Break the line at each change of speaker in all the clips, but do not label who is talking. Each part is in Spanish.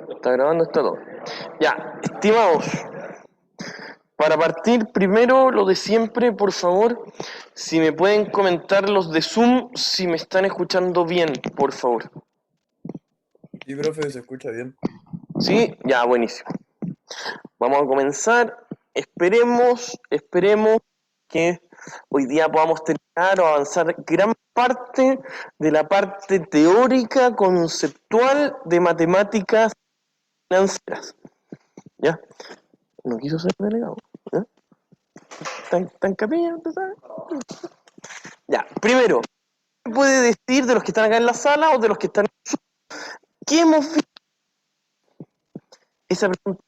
Está grabando, está todo. Ya, estimados, para partir primero lo de siempre, por favor, si me pueden comentar los de Zoom, si me están escuchando bien, por favor.
Sí, profe, se escucha bien.
¿Sí? Ya, buenísimo. Vamos a comenzar. Esperemos que hoy día podamos terminar o avanzar gran parte de la parte teórica, conceptual de matemáticas financieras. ¿Ya? No quiso ser delegado. ¿Ya? ¿Está en capilla? ¿Usted sabe? Ya, primero, ¿qué puede decir de los que están acá en la sala o de los que están en Zoom? ¿Qué hemos visto? Esa pregunta,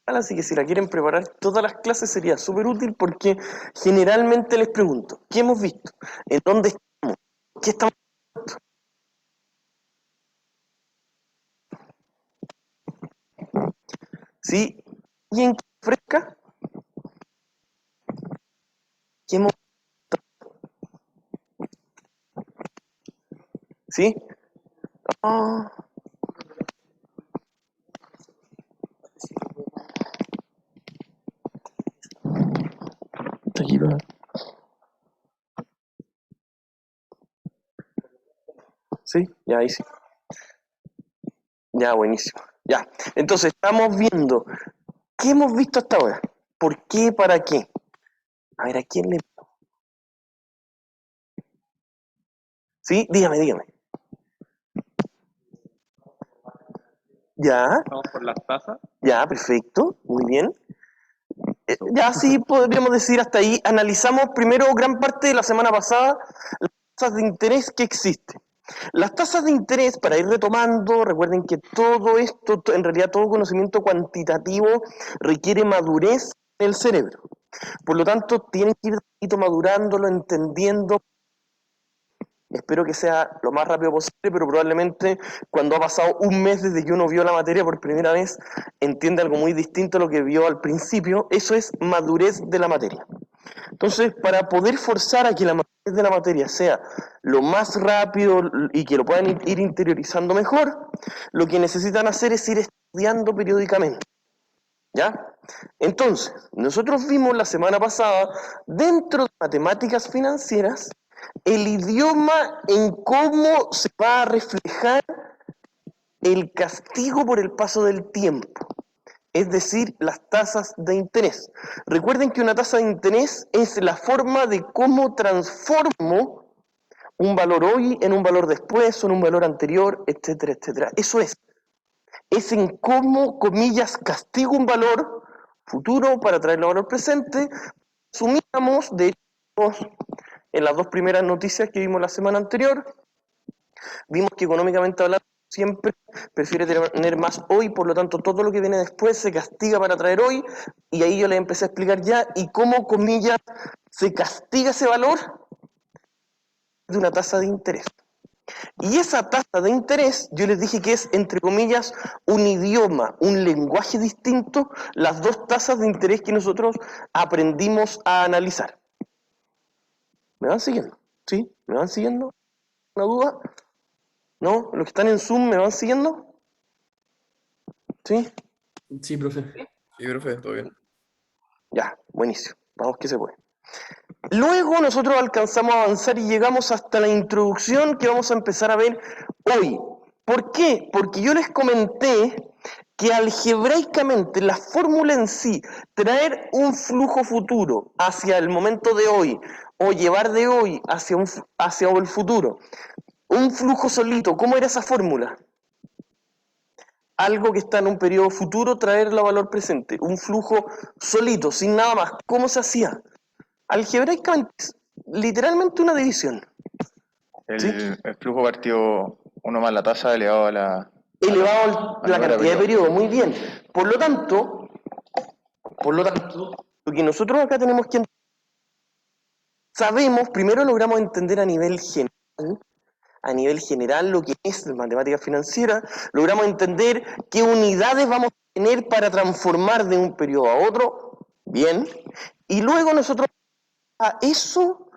así que si la quieren preparar todas las clases sería súper útil porque generalmente les pregunto, ¿qué hemos visto? ¿En dónde estamos? ¿Qué estamos viendo? ¿Sí? ¿Alguien que ofrezca? ¿Qué hemos visto? ¿Sí? Ah, está aquí, ¿no? ¿Sí? Ya, ahí sí. Ya, buenísimo. Ya, entonces estamos viendo, ¿qué hemos visto hasta ahora? ¿Por qué? ¿Para qué? A ver, ¿a quién le... Sí, dígame. Ya,
Vamos por las tasas.
ya, perfecto, muy bien. Ya sí podríamos decir hasta ahí. Analizamos primero gran parte de la semana pasada las tasas de interés que existen. Las tasas de interés, para ir retomando, recuerden que todo esto, en realidad todo conocimiento cuantitativo requiere madurez en el cerebro. Por lo tanto, tienen que ir madurándolo, entendiendo. Espero que sea lo más rápido posible, pero probablemente cuando ha pasado un mes desde que uno vio la materia por primera vez, entiende algo muy distinto a lo que vio al principio. Eso es madurez de la materia. Entonces, para poder forzar a que la madurez de la materia sea lo más rápido y que lo puedan ir interiorizando mejor, lo que necesitan hacer es ir estudiando periódicamente. ¿Ya? Entonces, nosotros vimos la semana pasada, dentro de matemáticas financieras, el idioma en cómo se va a reflejar el castigo por el paso del tiempo, es decir, las tasas de interés. Recuerden que una tasa de interés es la forma de cómo transformo un valor hoy en un valor después o en un valor anterior, etcétera, etcétera. Eso es en cómo, comillas, castigo un valor futuro para traerlo a valor presente. Sumíamos, de hecho, en las dos primeras noticias que vimos la semana anterior, vimos que económicamente hablando siempre prefiere tener más hoy, por lo tanto todo lo que viene después se castiga para traer hoy, y ahí yo les empecé a explicar ya, y cómo, comillas, se castiga ese valor de una tasa de interés. Y esa tasa de interés, yo les dije que es, entre comillas, un idioma, un lenguaje distinto, las dos tasas de interés que nosotros aprendimos a analizar. ¿Me van siguiendo? ¿Sí? ¿Me van siguiendo? ¿Una duda? ¿No? ¿Los que están en Zoom me van siguiendo? ¿Sí?
Sí, profe.
Sí, profe, todo bien.
Ya, buenísimo. Vamos que se puede. Luego nosotros alcanzamos a avanzar y llegamos hasta la introducción que vamos a empezar a ver hoy. ¿Por qué? Porque yo les comenté que algebraicamente la fórmula en sí, traer un flujo futuro hacia el momento de hoy o llevar de hoy hacia el futuro, un flujo solito, ¿cómo era esa fórmula? Algo que está en un periodo futuro, traerlo a valor presente, un flujo solito, sin nada más. ¿Cómo se hacía? Algebraicamente, literalmente una división. ¿Sí?
El flujo partió 1 más la tasa elevado a la...
Elevado
al
la
número de
cantidad de
periodos.
periodos, muy bien. Por lo tanto, lo que nosotros acá tenemos que sabemos, primero logramos entender a nivel general lo que es matemática financiera, logramos entender qué unidades vamos a tener para transformar de un periodo a otro, bien, y luego nosotros a eso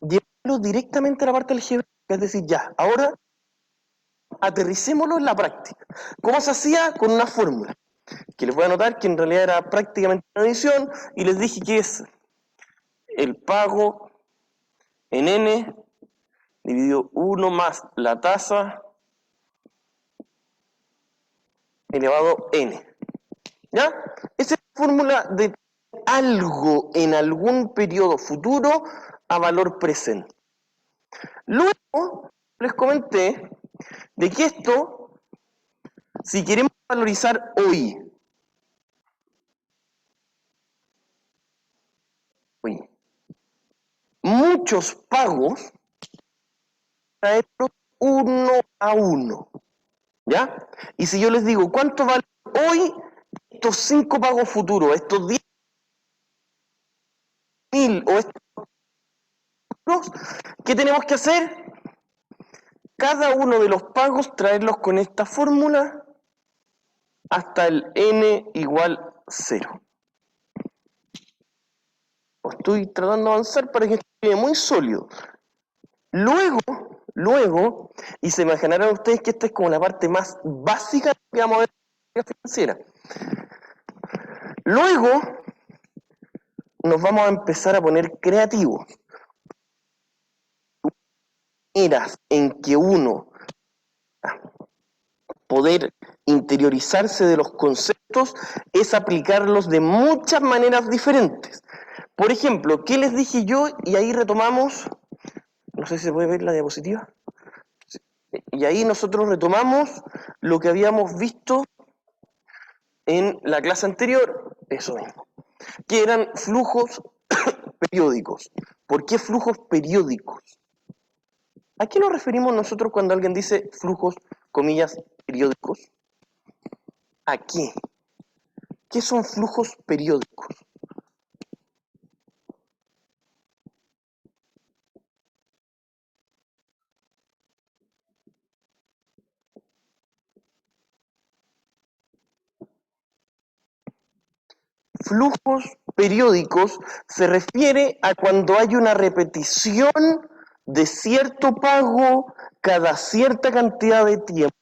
llevarlo directamente a la parte algebraica, es decir, ya, ahora aterricémoslo en la práctica. ¿Cómo se hacía? Con una fórmula, que les voy a anotar que en realidad era prácticamente una adición, y les dije que es el pago en n dividido 1 más la tasa elevado n. ¿Ya? Esa es la fórmula de algo en algún periodo futuro a valor presente. Luego les comenté de que esto, si queremos valorizar hoy, muchos pagos, traerlos uno a uno, ¿ya? Y si yo les digo, ¿cuánto vale hoy estos 5 pagos futuros, estos 10.000 o estos otros? ¿Qué tenemos que hacer? Cada uno de los pagos traerlos con esta fórmula hasta el n igual 0. Estoy tratando de avanzar para que quede muy sólido. Luego, y se imaginarán ustedes que esta es como la parte más básica que vamos a ver en la financiera. Luego, nos vamos a empezar a poner creativos. Maneras en que uno poder interiorizarse de los conceptos es aplicarlos de muchas maneras diferentes. Por ejemplo, ¿qué les dije yo? Y ahí retomamos, no sé si se puede ver la diapositiva. Y ahí nosotros retomamos lo que habíamos visto en la clase anterior, eso mismo, que eran flujos periódicos. ¿Por qué flujos periódicos? ¿A qué nos referimos nosotros cuando alguien dice flujos, comillas, periódicos? ¿A qué? ¿Qué son flujos periódicos? Flujos periódicos se refiere a cuando hay una repetición de cierto pago cada cierta cantidad de tiempo.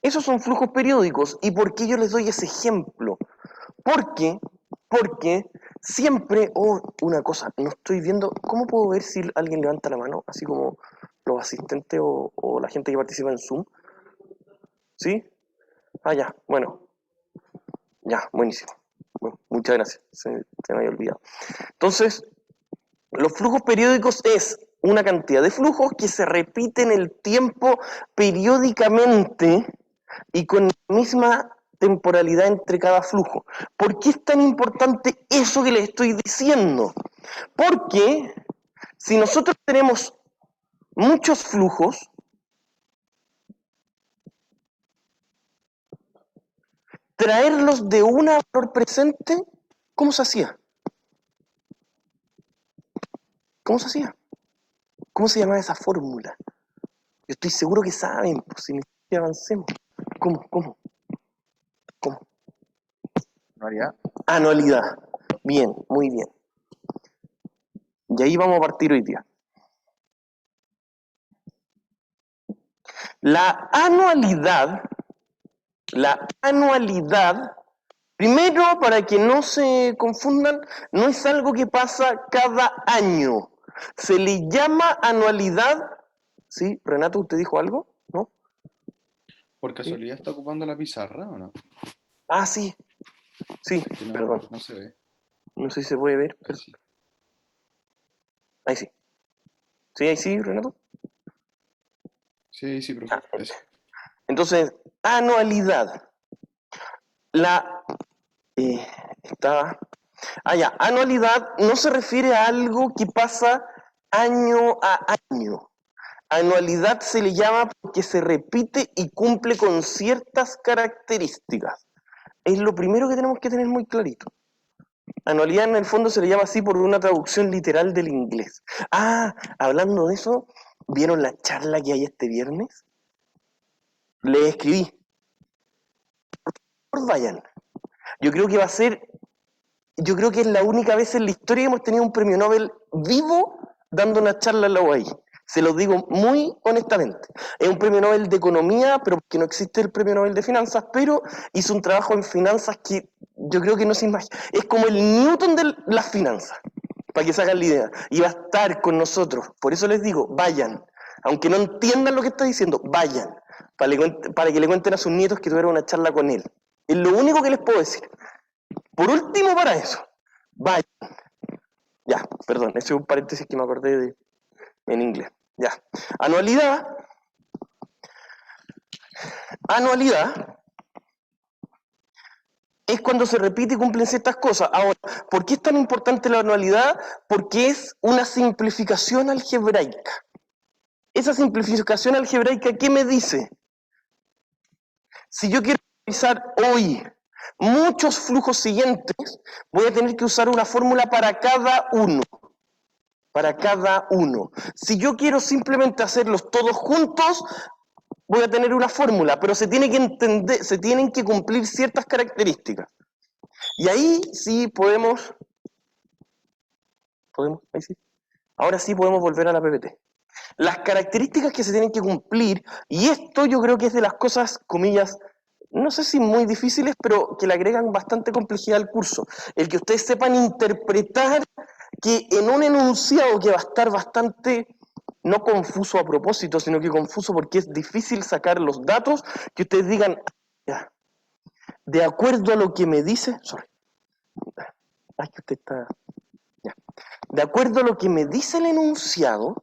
Esos son flujos periódicos. ¿Y por qué yo les doy ese ejemplo? Porque siempre, una cosa, no estoy viendo, ¿cómo puedo ver si alguien levanta la mano? Así como los asistentes o la gente que participa en Zoom. ¿Sí? Ah, ya, bueno. Ya, buenísimo. Bueno, muchas gracias, se me había olvidado. Entonces, los flujos periódicos es una cantidad de flujos que se repiten el tiempo periódicamente y con la misma temporalidad entre cada flujo. ¿Por qué es tan importante eso que les estoy diciendo? Porque si nosotros tenemos muchos flujos, traerlos de una a valor presente, ¿cómo se hacía? ¿Cómo se hacía? ¿Cómo se llamaba esa fórmula? Yo estoy seguro que saben, pues si avancemos. ¿Cómo?
Anualidad.
Anualidad. Bien, muy bien. Y ahí vamos a partir hoy día. La anualidad, primero, para que no se confundan, no es algo que pasa cada año. Se le llama anualidad. ¿Sí? Renato, ¿usted dijo algo? ¿No?
¿Por casualidad está ocupando la pizarra o no?
Ah, sí. Sí,
Que no,
perdón.
no se ve.
No sé si se puede ver,
Ahí
pero
sí.
ahí sí. ¿Sí, ahí sí, Renato?
Sí, profe. Eso.
Entonces, anualidad. La anualidad no se refiere a algo que pasa año a año. Anualidad se le llama porque se repite y cumple con ciertas características. Es lo primero que tenemos que tener muy clarito. Anualidad en el fondo se le llama así por una traducción literal del inglés. Ah, hablando de eso, ¿vieron la charla que hay este viernes? Le escribí. Por favor, vayan. Yo creo que es la única vez en la historia que hemos tenido un premio Nobel vivo dando una charla en la UAI. Se lo digo muy honestamente. Es un premio Nobel de Economía, pero que no existe el premio Nobel de Finanzas, pero hizo un trabajo en finanzas que yo creo que no se imagina. Es como el Newton de las finanzas, para que se hagan la idea. Y va a estar con nosotros. Por eso les digo, vayan. Aunque no entiendan lo que está diciendo, vayan. Para que le cuenten a sus nietos que tuvieron una charla con él. Es lo único que les puedo decir. Por último, para eso, vayan. Ya, perdón, ese es un paréntesis que me acordé en inglés. Ya. Anualidad. Anualidad es cuando se repite y cumplen ciertas cosas. Ahora, ¿por qué es tan importante la anualidad? Porque es una simplificación algebraica. Esa simplificación algebraica, ¿qué me dice? Si yo quiero realizar hoy muchos flujos siguientes, voy a tener que usar una fórmula para cada uno. Para cada uno. Si yo quiero simplemente hacerlos todos juntos, voy a tener una fórmula, pero se tiene que entender, se tienen que cumplir ciertas características. Y ahí sí podemos, ahí sí. Ahora sí podemos volver a la PPT. Las características que se tienen que cumplir, y esto yo creo que es de las cosas, comillas, no sé si muy difíciles, pero que le agregan bastante complejidad al curso. El que ustedes sepan interpretar que en un enunciado que va a estar bastante, no confuso a propósito, sino que confuso porque es difícil sacar los datos, que ustedes digan, ya, de acuerdo a lo que me dice, que usted está, ya, de acuerdo a lo que me dice el enunciado,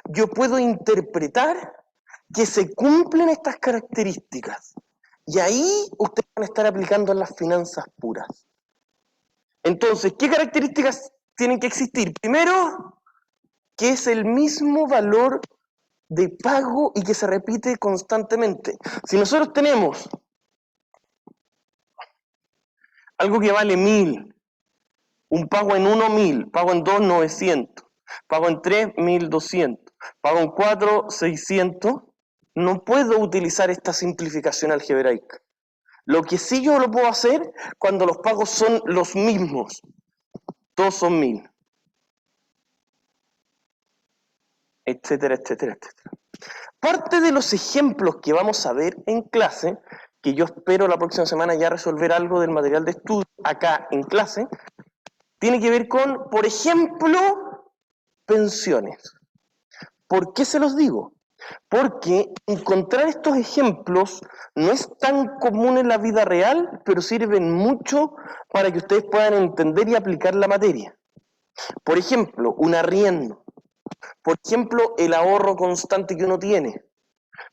yo puedo interpretar que se cumplen estas características. Y ahí ustedes van a estar aplicando en las finanzas puras. Entonces, ¿qué características tienen que existir? Primero, que es el mismo valor de pago y que se repite constantemente. Si nosotros tenemos algo que vale 1.000, un pago en 1, 1.000, pago en 2, 900, pago en 3, 1.200, pago en 4, 600, no puedo utilizar esta simplificación algebraica. Lo que sí yo lo puedo hacer cuando los pagos son los mismos. Todos son 1.000. Etcétera, etcétera, etcétera. Parte de los ejemplos que vamos a ver en clase, que yo espero la próxima semana ya resolver algo del material de estudio acá en clase, tiene que ver con, por ejemplo, pensiones. ¿Por qué se los digo? Porque encontrar estos ejemplos no es tan común en la vida real, pero sirven mucho para que ustedes puedan entender y aplicar la materia. Por ejemplo, un arriendo. Por ejemplo, el ahorro constante que uno tiene.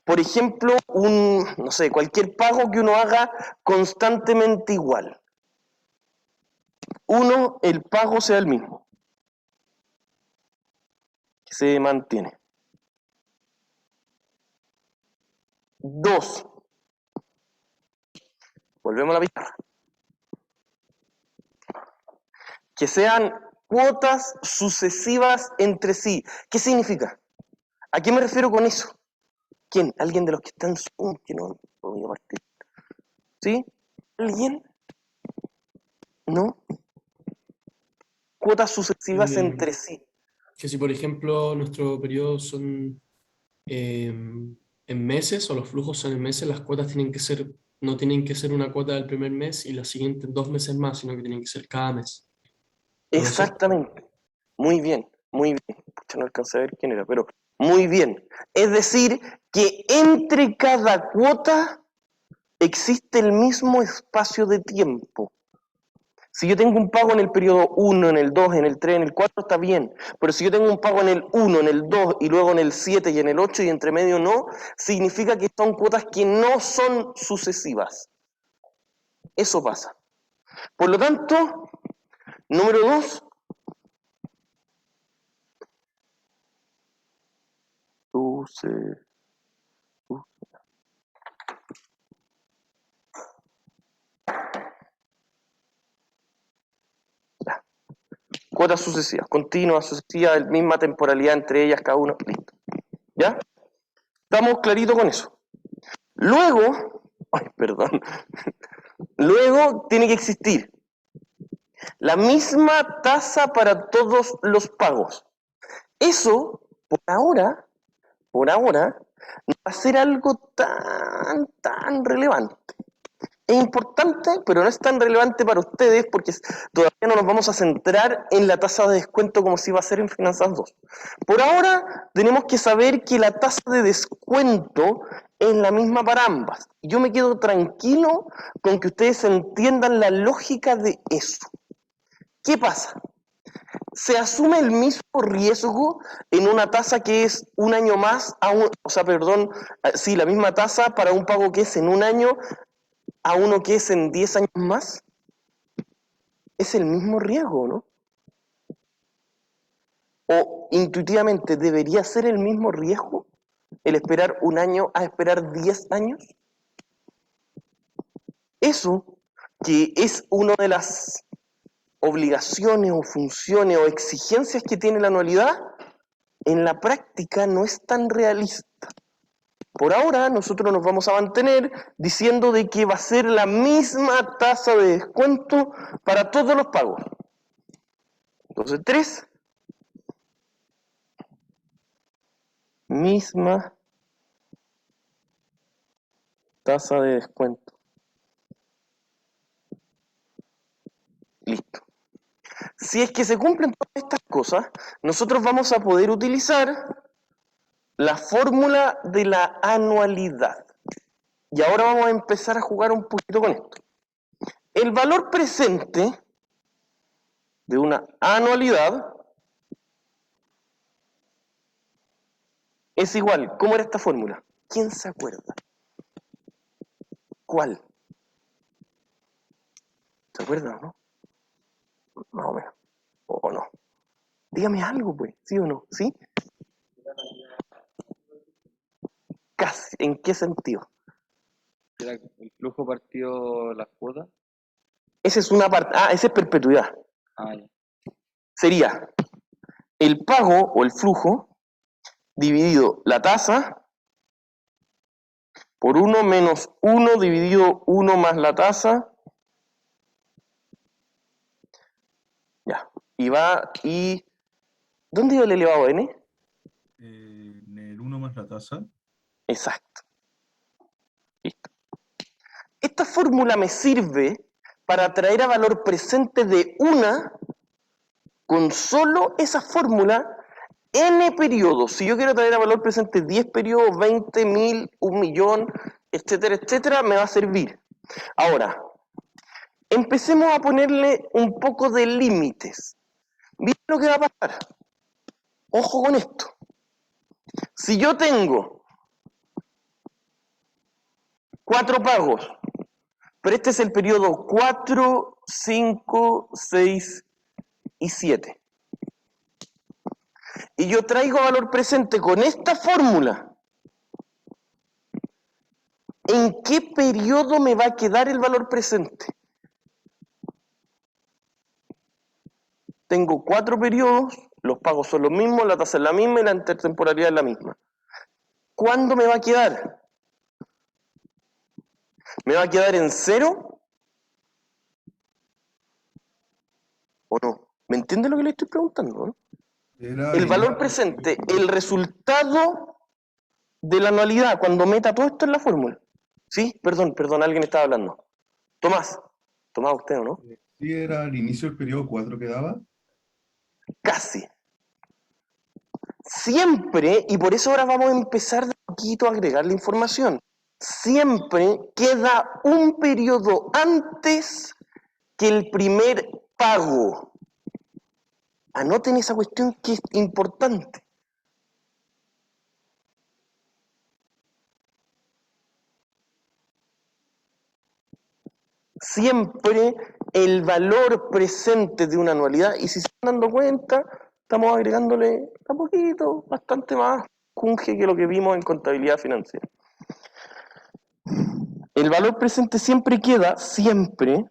Por ejemplo, no sé, cualquier pago que uno haga constantemente igual. Uno, el pago sea el mismo, que se mantiene. 2, volvemos a la pizarra. Que sean cuotas sucesivas entre sí. ¿Qué significa? ¿A qué me refiero con eso? ¿Quién? ¿Alguien de los que están en Zoom? Que no puedo partir. ¿Sí? ¿Alguien? ¿No? Cuotas sucesivas entre sí.
Que si, por ejemplo, nuestro periodo son en meses, o los flujos son en meses, las cuotas no tienen que ser una cuota del primer mes y los siguientes 2 meses más, sino que tienen que ser cada mes.
Exactamente. Muy bien, muy bien. Pucha, no alcancé a ver quién era, pero muy bien. Es decir, que entre cada cuota existe el mismo espacio de tiempo. Si yo tengo un pago en el periodo 1, en el 2, en el 3, en el 4, está bien. Pero si yo tengo un pago en el 1, en el 2, y luego en el 7 y en el 8 y entre medio no, significa que son cuotas que no son sucesivas. Eso pasa. Por lo tanto, número 2, cuotas sucesivas, continuas, sucesivas, misma temporalidad entre ellas, cada uno, listo. ¿Ya? ¿Estamos claritos con eso? Luego, luego tiene que existir la misma tasa para todos los pagos. Eso, por ahora, no va a ser algo tan relevante. Es importante, pero no es tan relevante para ustedes porque todavía no nos vamos a centrar en la tasa de descuento como si va a ser en Finanzas 2. Por ahora, tenemos que saber que la tasa de descuento es la misma para ambas. Yo me quedo tranquilo con que ustedes entiendan la lógica de eso. ¿Qué pasa? Se asume el mismo riesgo en una tasa que es un año más, la misma tasa para un pago que es en un año a uno que es en 10 años más. Es el mismo riesgo, ¿no? O intuitivamente debería ser el mismo riesgo el esperar un año a esperar 10 años. Eso, que es una de las obligaciones o funciones o exigencias que tiene la anualidad, en la práctica no es tan realista. Por ahora nosotros nos vamos a mantener diciendo de que va a ser la misma tasa de descuento para todos los pagos. Entonces, 3, misma tasa de descuento. Listo. Si es que se cumplen todas estas cosas, nosotros vamos a poder utilizar la fórmula de la anualidad. Y ahora vamos a empezar a jugar un poquito con esto. El valor presente de una anualidad es igual. ¿Cómo era esta fórmula? ¿Quién se acuerda? ¿Cuál? ¿Se acuerda o no? Más o menos. ¿O no? Dígame algo, pues. ¿Sí o no? ¿Sí? Casi. ¿En qué sentido?
Era el flujo partido las cuotas.
Esa es una parte. Esa es perpetuidad.
Ya.
Sería el pago o el flujo dividido la tasa por 1 menos 1 dividido 1 más la tasa. Ya. Y ¿dónde iba el elevado a n?
En el 1 más la tasa.
Exacto. Listo. Esta fórmula me sirve para traer a valor presente de una, con solo esa fórmula, n periodos. Si yo quiero traer a valor presente 10 periodos, 20, 1000, 1.000.000, etcétera, etcétera, me va a servir. Ahora, empecemos a ponerle un poco de límites. Miren lo que va a pasar. Ojo con esto. Si yo tengo 4 pagos, pero este es el periodo 4, 5, 6 y 7. Y yo traigo valor presente con esta fórmula. ¿En qué periodo me va a quedar el valor presente? Tengo 4 periodos, los pagos son los mismos, la tasa es la misma y la intertemporalidad es la misma. ¿Cuándo me va a quedar? ¿Me va a quedar en 0? ¿O no? ¿Me entiende lo que le estoy preguntando? ¿No? El valor presente, el resultado de la anualidad, cuando meta todo esto en la fórmula. ¿Sí? Perdón, alguien estaba hablando. Tomás usted, ¿o no?
Sí, era al inicio del periodo 4 que daba.
Casi. Siempre, y por eso ahora vamos a empezar de a poquito a agregar la información, siempre queda un periodo antes que el primer pago. Anoten esa cuestión que es importante. Siempre el valor presente de una anualidad, y si se están dando cuenta, estamos agregándole a poquito, bastante más junge que lo que vimos en contabilidad financiera. El valor presente siempre queda, siempre,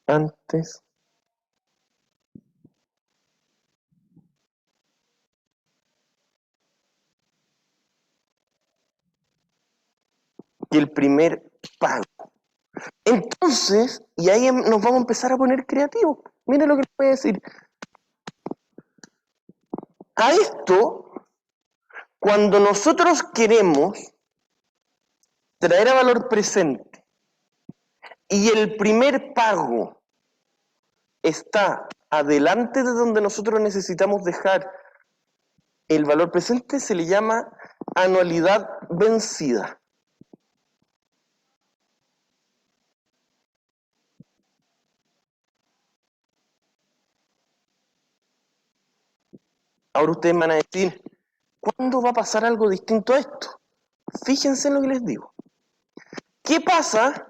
antes que el primer pago. Entonces, y ahí nos vamos a empezar a poner creativos. Miren lo que les voy a decir. A esto, cuando nosotros queremos traer a valor presente y el primer pago está adelante de donde nosotros necesitamos dejar el valor presente, se le llama anualidad vencida. Ahora ustedes me van a decir, ¿cuándo va a pasar algo distinto a esto? Fíjense en lo que les digo. ¿Qué pasa?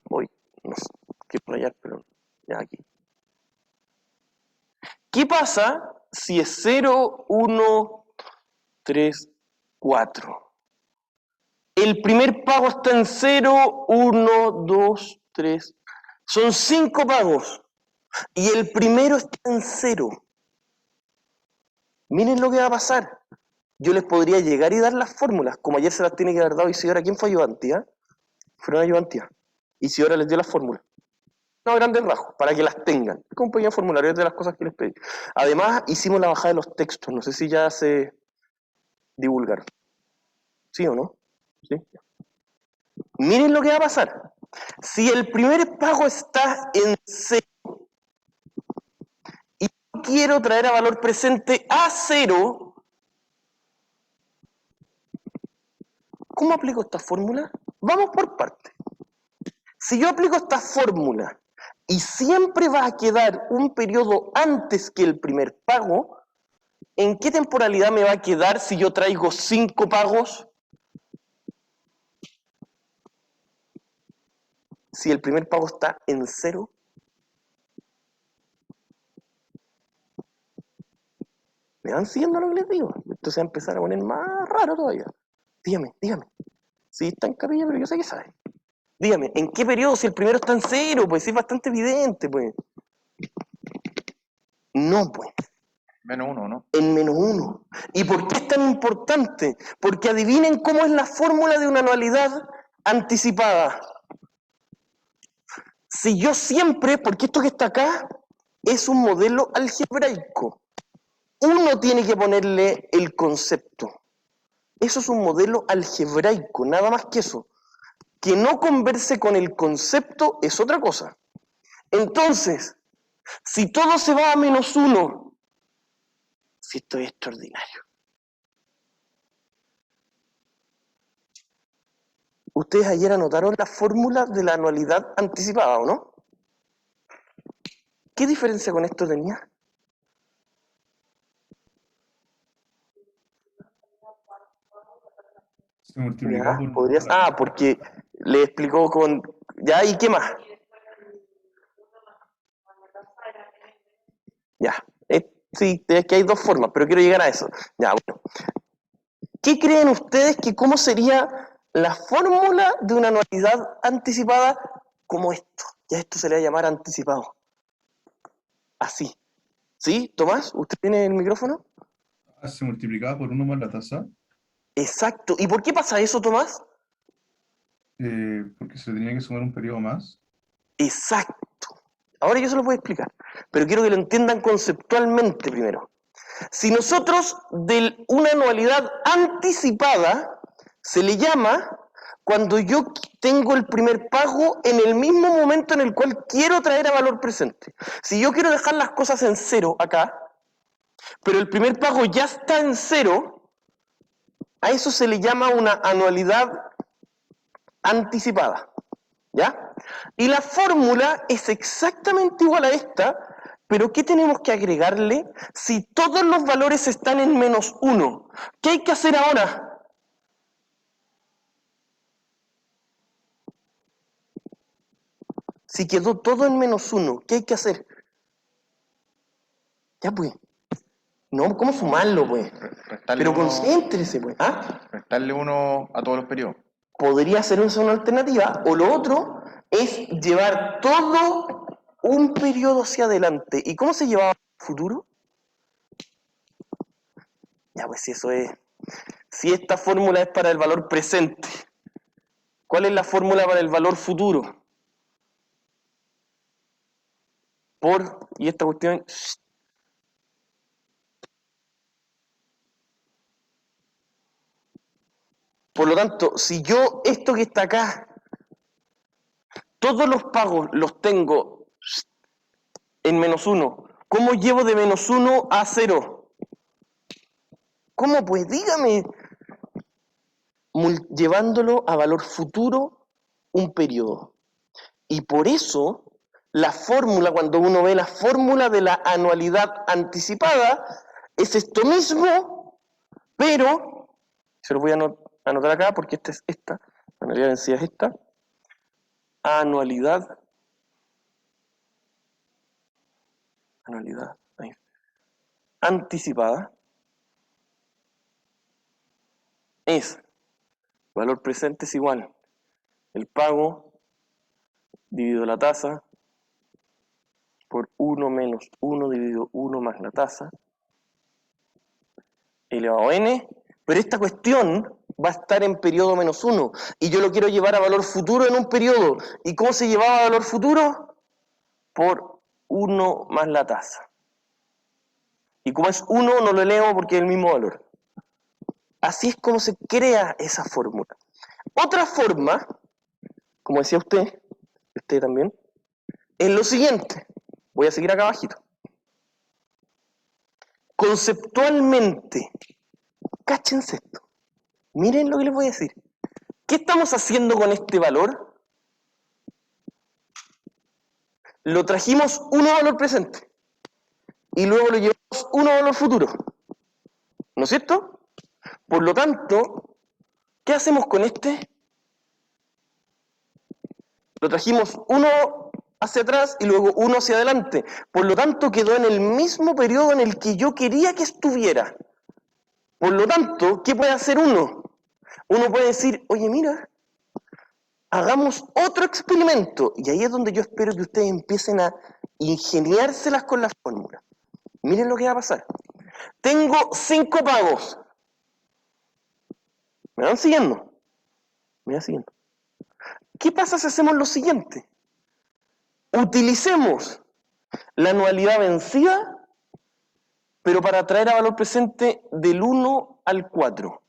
Hoy, no sé, quiero rayar, pero ya aquí. ¿Qué pasa si es 0, 1, 3, 4? El primer pago está en 0, 1, 2, 3. Son 5 pagos. Y el primero está en 0. Miren lo que va a pasar. Yo les podría llegar y dar las fórmulas, como ayer se las tiene que haber dado Isidora. ¿Quién fue ayudantía? Fueron ayudantía. Isidora les dio las fórmulas. No, grandes rasgos, para que las tengan. Como un pequeño formulario de las cosas que les pedí. Además, hicimos la bajada de los textos. No sé si ya se divulgaron. ¿Sí o no? ¿Sí? Miren lo que va a pasar. Si el primer pago está en 0 y yo quiero traer a valor presente a 0, ¿cómo aplico esta fórmula? Vamos por partes. Si yo aplico esta fórmula y siempre va a quedar un periodo antes que el primer pago, ¿en qué temporalidad me va a quedar si yo traigo 5 pagos? Si el primer pago está en 0. ¿Me van siguiendo lo que les digo? Esto se va a empezar a poner más raro todavía. Dígame. Sí, está en capilla, pero yo sé que sabe. Dígame, ¿en qué periodo? Si el primero está en 0, pues sí, es bastante evidente, pues. No, pues.
-1, ¿no?
En -1. ¿Y por qué es tan importante? Porque adivinen cómo es la fórmula de una anualidad anticipada. Si yo siempre, porque esto que está acá es un modelo algebraico, uno tiene que ponerle el concepto. Eso es un modelo algebraico, nada más que eso. Que no converse con el concepto es otra cosa. Entonces, si todo se va a -1, si esto es extraordinario. Ustedes ayer anotaron la fórmula de la anualidad anticipada, ¿o no? ¿Qué diferencia con esto tenía?
Se multiplicaba
Ya,
por
podrías... porque le explicó con... Ya, ¿y qué más? Ya, sí, es que hay dos formas, pero quiero llegar a eso. Ya, bueno. ¿Qué creen ustedes que cómo sería la fórmula de una anualidad anticipada como esto? Ya esto se le va a llamar anticipado. Así. ¿Sí, Tomás? ¿Usted tiene el micrófono?
Se multiplicaba por 1 más la tasa,
Exacto. ¿Y por qué pasa eso, Tomás?
porque se tenía que sumar un periodo más.
Exacto. Ahora yo se lo voy a explicar, pero quiero que lo entiendan conceptualmente primero. Si nosotros de una anualidad anticipada se le llama cuando yo tengo el primer pago en el mismo momento en el cual quiero traer a valor presente. Si yo quiero dejar las cosas en 0 acá, pero el primer pago ya está en 0, a eso se le llama una anualidad anticipada. ¿Ya? Y la fórmula es exactamente igual a esta, pero ¿qué tenemos que agregarle? Si todos los valores están en -1, ¿qué hay que hacer ahora? Si quedó todo en -1, ¿qué hay que hacer? Ya pues. No, ¿cómo sumarlo, pues?
Restarle
Pero
uno,
concéntrese, pues.
restarle 1 a todos los periodos.
Podría ser una alternativa, o lo otro es llevar todo un periodo hacia adelante. ¿Y cómo se llevaba al futuro? Ya, pues si eso es... Si esta fórmula es para el valor presente, ¿Cuál es la fórmula para el valor futuro? Y esta cuestión... Por lo tanto, si yo esto que está acá, todos los pagos los tengo en -1, ¿cómo llevo de -1 a 0? ¿Cómo? Pues dígame. Llevándolo a valor futuro un periodo. Y por eso, la fórmula, cuando uno ve la fórmula de la anualidad anticipada, es esto mismo, pero, se lo voy a anotar acá porque esta es esta, la anualidad vencida es esta, anualidad, ahí, anticipada, es, valor presente es igual, el pago dividido la tasa por 1 menos 1 dividido 1 más la tasa, elevado a n, pero esta cuestión va a estar en periodo -1, y yo lo quiero llevar a valor futuro en un periodo. ¿Y cómo se llevaba a valor futuro? Por 1 más la tasa. Y como es 1, no lo elevo porque es el mismo valor. Así es como se crea esa fórmula. Otra forma, como decía usted también, es lo siguiente. Voy a seguir acá abajito. Conceptualmente, cáchense esto. Miren lo que les voy a decir. ¿Qué estamos haciendo con este valor? Lo trajimos 1 valor presente y luego lo llevamos 1 valor futuro. ¿No es cierto? Por lo tanto, ¿qué hacemos con este? Lo trajimos 1 hacia atrás y luego 1 hacia adelante. Por lo tanto, quedó en el mismo periodo en el que yo quería que estuviera. Por lo tanto, ¿qué puede hacer uno? Uno puede decir, oye, mira, hagamos otro experimento. Y ahí es donde yo espero que ustedes empiecen a ingeniárselas con la fórmula. Miren lo que va a pasar. Tengo 5 pagos. ¿Me van siguiendo? ¿Me van siguiendo? ¿Qué pasa si hacemos lo siguiente? Utilicemos la anualidad vencida, pero para traer a valor presente del 1 al 4.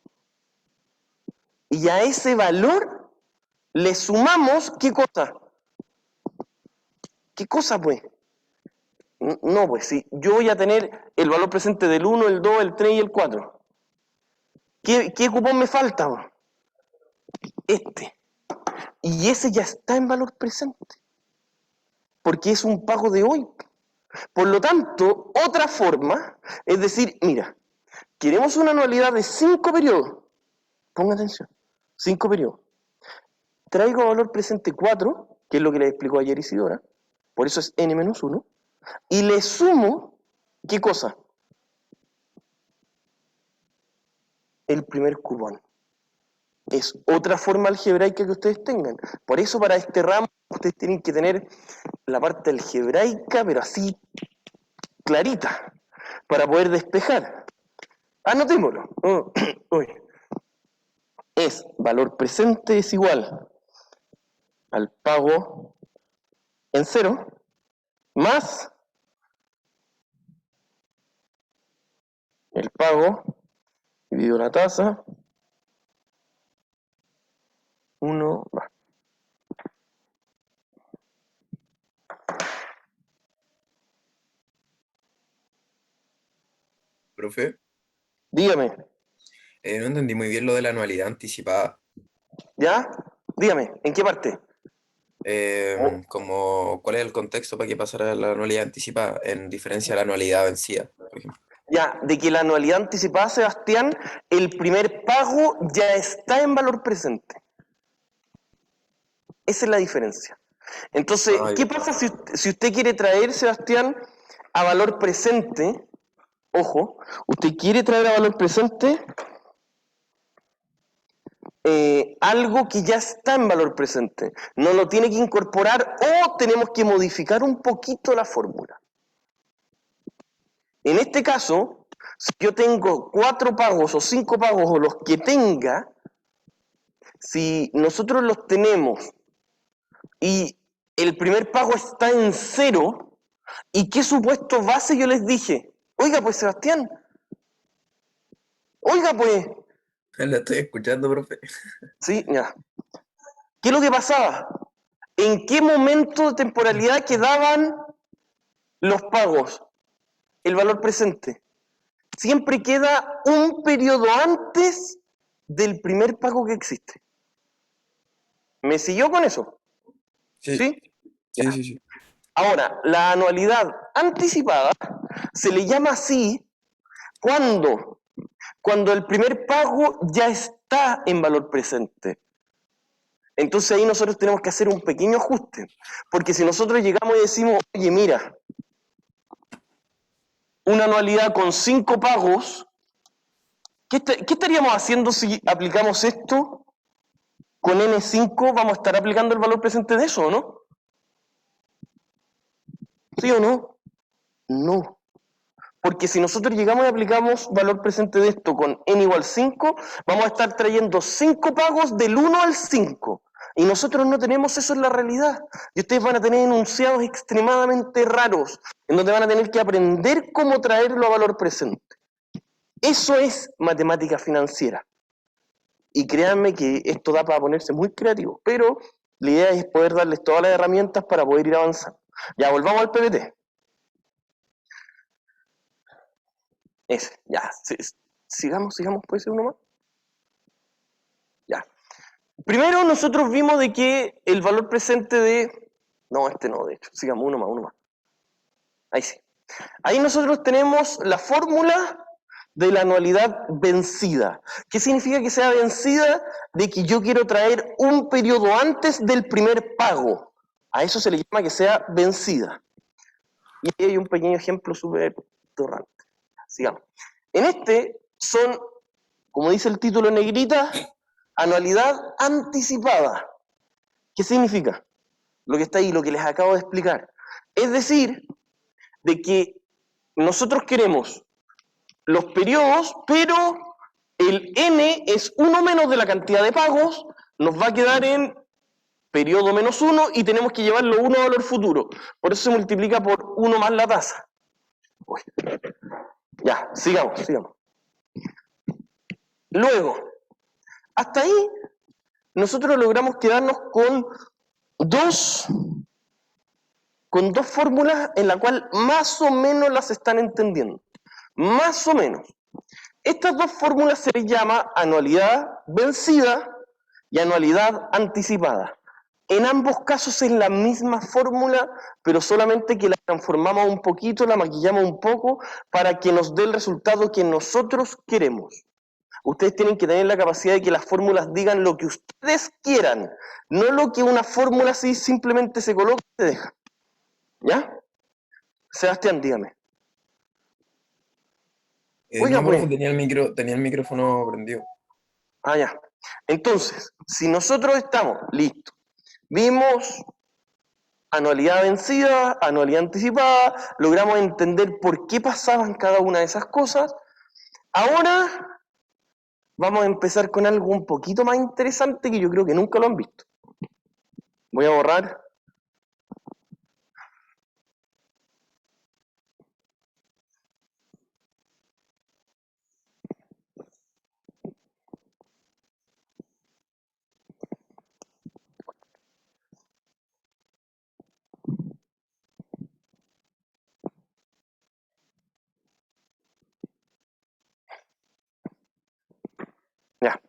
Y a ese valor le sumamos, ¿qué cosa? ¿Qué cosa, pues? No, pues si yo voy a tener el valor presente del 1, el 2, el 3 y el 4. ¿Qué cupón me falta? Este. Y ese ya está en valor presente. Porque es un pago de hoy. Por lo tanto, otra forma es decir, mira, queremos una anualidad de 5 periodos. Ponga atención. 5 periodos. Traigo valor presente 4, que es lo que les explicó ayer Isidora. Por eso es n-1. Y le sumo, ¿qué cosa? El primer cupón. Es otra forma algebraica que ustedes tengan. Por eso para este ramo ustedes tienen que tener la parte algebraica, pero así clarita, para poder despejar. Anotémoslo. Es valor presente es igual al pago en 0 más el pago dividido la tasa 1 más.
Profe,
Dígame.
no entendí muy bien lo de la anualidad anticipada.
¿Ya? Dígame, ¿en qué parte?
Como, ¿cuál es el contexto para que pasara la anualidad anticipada en diferencia a la anualidad vencida, por ejemplo?
Ya, de que la anualidad anticipada, Sebastián, el primer pago ya está en valor presente. Esa es la diferencia. Entonces, ¿qué pasa si usted quiere traer, Sebastián, a valor presente? Ojo, usted quiere traer a valor presente algo que ya está en valor presente. No lo tiene que incorporar o tenemos que modificar un poquito la fórmula. En este caso, si yo tengo 4 pagos o 5 pagos o los que tenga, Si nosotros los tenemos y el primer pago está en 0, ¿y qué supuesto base yo les dije? Oiga, pues Sebastián, oiga, pues,
La estoy escuchando, profe.
sí, ya. ¿Qué es lo que pasaba? ¿En qué momento de temporalidad quedaban los pagos? El valor presente. Siempre queda un periodo antes del primer pago que existe. ¿Me siguió con eso?
Sí,
¿Sí?
sí.
Ahora, la anualidad anticipada se le llama así cuando el primer pago ya está en valor presente. Entonces ahí nosotros tenemos que hacer un pequeño ajuste, porque si nosotros llegamos y decimos, oye, mira, una anualidad con 5 pagos, ¿qué estaríamos haciendo si aplicamos esto? Con N5 vamos a estar aplicando el valor presente de eso, ¿o no? ¿Sí o no? No. Porque si nosotros llegamos y aplicamos valor presente de esto con n igual 5, vamos a estar trayendo 5 pagos del 1 al 5. Y nosotros no tenemos eso en la realidad. Y ustedes van a tener enunciados extremadamente raros, en donde van a tener que aprender cómo traerlo a valor presente. Eso es matemática financiera. Y créanme que esto da para ponerse muy creativo, pero la idea es poder darles todas las herramientas para poder ir avanzando. Ya, volvamos al PPT. Ese, ya, sigamos, puede ser uno más. Ya. Primero nosotros vimos de que el valor presente de... No, este no, de hecho, sigamos, uno más. Ahí sí. Ahí nosotros tenemos la fórmula de la anualidad vencida. ¿Qué significa que sea vencida? De que yo quiero traer un periodo antes del primer pago. A eso se le llama que sea vencida. Y aquí hay un pequeño ejemplo súper torrante. Sigamos. En este son, como dice el título en negrita, anualidad anticipada. ¿Qué significa? Lo que está ahí, lo que les acabo de explicar. Es decir, de que nosotros queremos los periodos, pero el n es 1 menos de la cantidad de pagos, nos va a quedar en periodo menos 1 y tenemos que llevarlo 1 a valor futuro. Por eso se multiplica por 1 más la tasa. Uy. Ya, sigamos. Luego, hasta ahí, nosotros logramos quedarnos con dos fórmulas en la cual más o menos las están entendiendo. Más o menos. Estas dos fórmulas se les llama anualidad vencida y anualidad anticipada. En ambos casos es la misma fórmula, pero solamente que la transformamos un poquito, la maquillamos un poco para que nos dé el resultado que nosotros queremos. Ustedes tienen que tener la capacidad de que las fórmulas digan lo que ustedes quieran, no lo que una fórmula así simplemente se coloca y se deja. ¿Ya? Sebastián, dígame. Oiga,
No,
pues.
profe, tenía el micrófono prendido.
Ah, ya. Entonces, si nosotros estamos listos, vimos anualidad vencida, anualidad anticipada, logramos entender por qué pasaban cada una de esas cosas, ahora vamos a empezar con algo un poquito más interesante que yo creo que nunca lo han visto. Voy a borrar. Ya.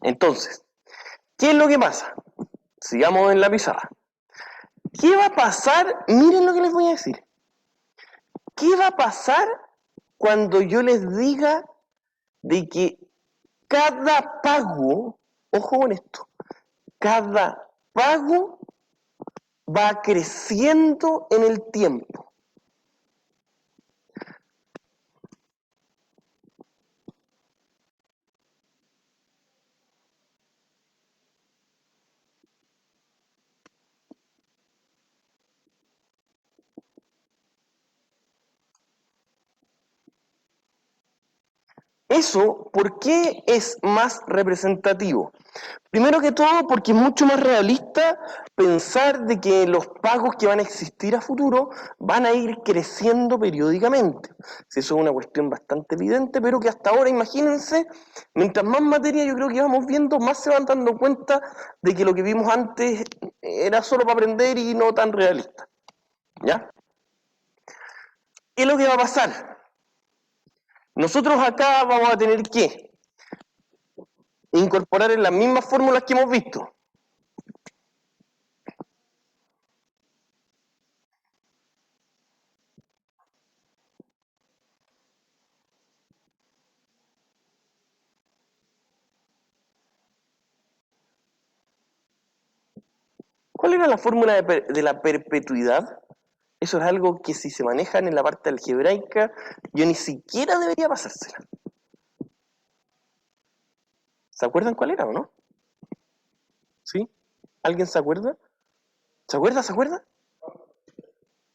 Entonces, ¿qué es lo que pasa? Sigamos en la pizarra. ¿Qué va a pasar? Miren lo que les voy a decir. ¿Qué va a pasar cuando yo les diga de que cada pago, ojo con esto, cada pago va creciendo en el tiempo? Eso, ¿por qué es más representativo? Primero que todo, porque es mucho más realista pensar de que los pagos que van a existir a futuro van a ir creciendo periódicamente. Eso es una cuestión bastante evidente, pero que hasta ahora, imagínense, mientras más materia yo creo que vamos viendo, más se van dando cuenta de que lo que vimos antes era solo para aprender y no tan realista. ¿Ya? ¿Qué es lo que va a pasar? Nosotros acá vamos a tener que incorporar en las mismas fórmulas que hemos visto. ¿Cuál era la fórmula de la perpetuidad? Eso es algo que si se manejan en la parte algebraica, yo ni siquiera debería pasársela. ¿Se acuerdan cuál era o no? ¿Sí? ¿Alguien se acuerda? ¿Se acuerda? ¿Se acuerda?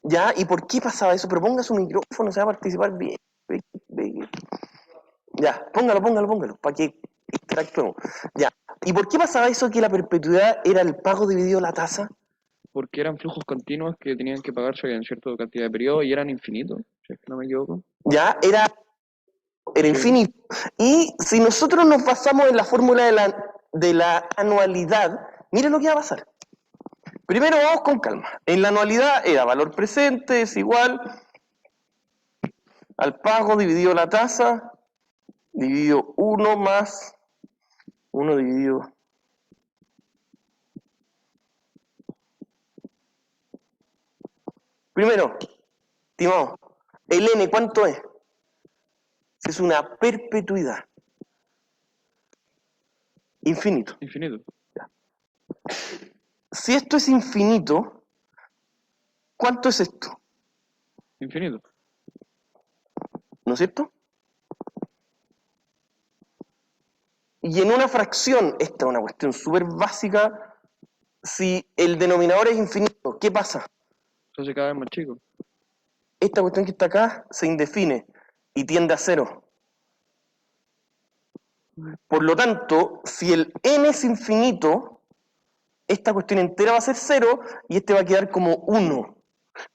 Ya, ¿y por qué pasaba eso? Pero ponga su micrófono, se va a participar bien. Ya, póngalo, para que interactuemos. Ya, ¿y por qué pasaba eso que la perpetuidad era el pago dividido la tasa?
Porque eran flujos continuos que tenían que pagarse en cierta cantidad de periodos y eran infinitos, si es que no me equivoco.
Ya, era infinito. Y si nosotros nos basamos en la fórmula de la anualidad, miren lo que va a pasar. Primero vamos con calma. En la anualidad era valor presente es igual al pago dividido la tasa, dividido 1 más 1 dividido. Primero, estimado, el n, ¿cuánto es? Es una perpetuidad. Infinito.
Infinito.
Si esto es infinito, ¿cuánto es esto?
Infinito.
¿No es cierto? Y en una fracción, esta es una cuestión súper básica, si el denominador es infinito, ¿qué pasa?
Entonces cada vez más chico.
Esta cuestión que está acá se indefine y tiende a 0. Por lo tanto, si el n es infinito, esta cuestión entera va a ser 0 y este va a quedar como 1.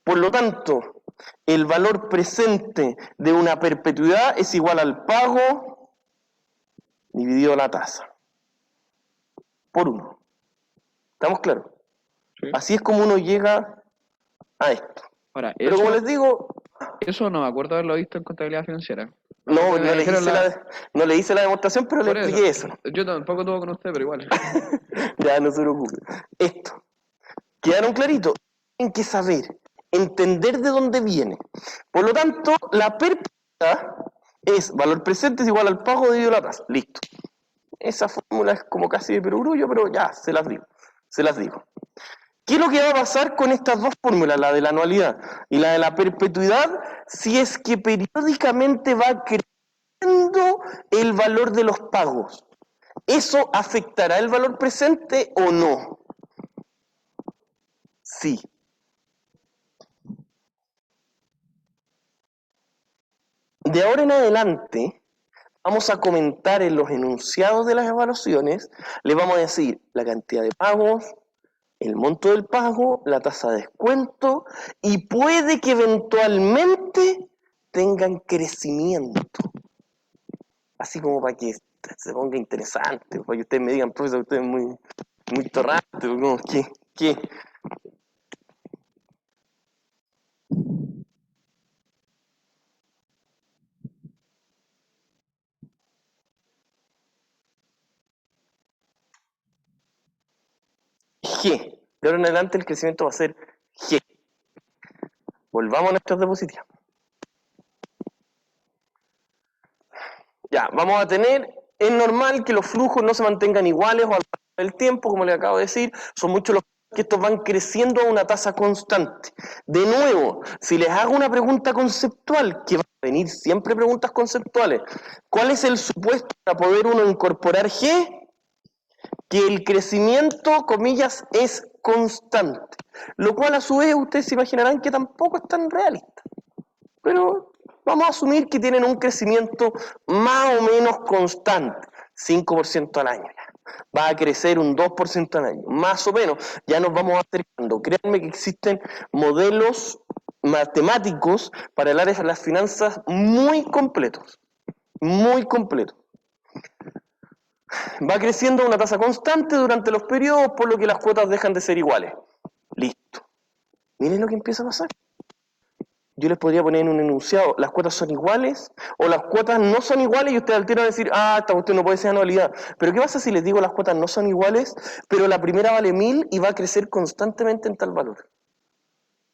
Por lo tanto, el valor presente de una perpetuidad es igual al pago dividido la tasa por 1. ¿Estamos claros?
Sí.
Así es como uno llega a esto.
Ahora,
Pero como les digo,
eso no me acuerdo haberlo visto en contabilidad financiera.
no
Me dijeron
le hice la demostración, pero le
Por
expliqué eso.
Yo tampoco tuve con usted, pero igual.
Ya, no se preocupe. Esto. ¿Quedaron claritos? Tienen que saber, entender de dónde viene. Por lo tanto, la perpetuidad es valor presente es igual al pago dividido la tasa. Listo. Esa fórmula es como casi de perogrullo, pero ya, se las digo. ¿Qué es lo que va a pasar con estas dos fórmulas, la de la anualidad y la de la perpetuidad, si es que periódicamente va creciendo el valor de los pagos? ¿Eso afectará el valor presente o no? Sí. De ahora en adelante, vamos a comentar en los enunciados de las evaluaciones, le vamos a decir la cantidad de pagos, el monto del pago, la tasa de descuento, y puede que eventualmente tengan crecimiento. Así como para que se ponga interesante, para que ustedes me digan, profesor, usted es muy torrante, como, ¿qué? G. De ahora en adelante el crecimiento va a ser G. Volvamos a nuestras diapositivas. Ya, vamos a tener, es normal que los flujos no se mantengan iguales o al pasar del tiempo, como les acabo de decir, son muchos los que estos van creciendo a una tasa constante. De nuevo, si les hago una pregunta conceptual, que van a venir siempre preguntas conceptuales, ¿cuál es el supuesto para poder uno incorporar G? Que el crecimiento, comillas, es constante. Lo cual a su vez ustedes se imaginarán que tampoco es tan realista. Pero Vamos a asumir que tienen un crecimiento más o menos constante, 5% al año. Va a crecer un 2% al año, más o menos. Ya nos vamos acercando. Créanme que existen modelos matemáticos para el área de las finanzas muy completos. Muy completos. Va creciendo a una tasa constante durante los periodos, por lo que las cuotas dejan de ser iguales. Listo. Miren lo que empieza a pasar. Yo les podría poner en un enunciado, las cuotas son iguales o las cuotas no son iguales y ustedes al tiro van a decir, esta cuestión no puede ser anualidad. Pero ¿qué pasa si les digo las cuotas no son iguales, pero la primera vale 1000 y va a crecer constantemente en tal valor?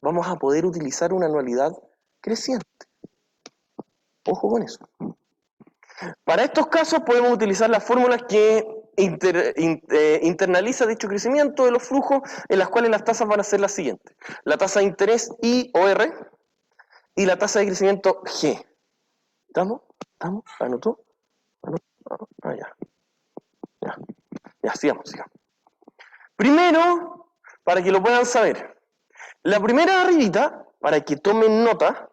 Vamos a poder utilizar una anualidad creciente. Ojo con eso. Para estos casos podemos utilizar las fórmulas que internaliza dicho crecimiento de los flujos, en las cuales las tasas van a ser las siguientes. La tasa de interés I o R y la tasa de crecimiento G. ¿Estamos? ¿Estamos? ¿Anotó? Ya, sigamos. Primero, para que lo puedan saber, la primera arribita, para que tomen nota,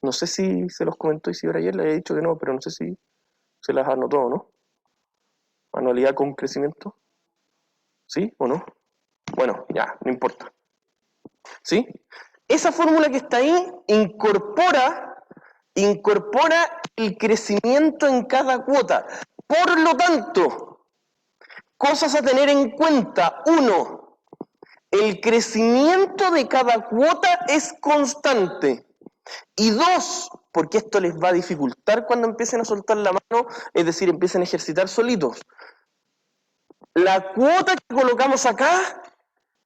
no sé si se los comentó Isidora ayer, le había dicho que no, pero no sé si se las anotó o no. Anualidad con crecimiento. ¿Sí o no? Bueno, ya, no importa. ¿Sí? Esa fórmula que está ahí incorpora el crecimiento en cada cuota. Por lo tanto, cosas a tener en cuenta. 1, el crecimiento de cada cuota es constante. Y 2, porque esto les va a dificultar cuando empiecen a soltar la mano, es decir, empiecen a ejercitar solitos. La cuota que colocamos acá,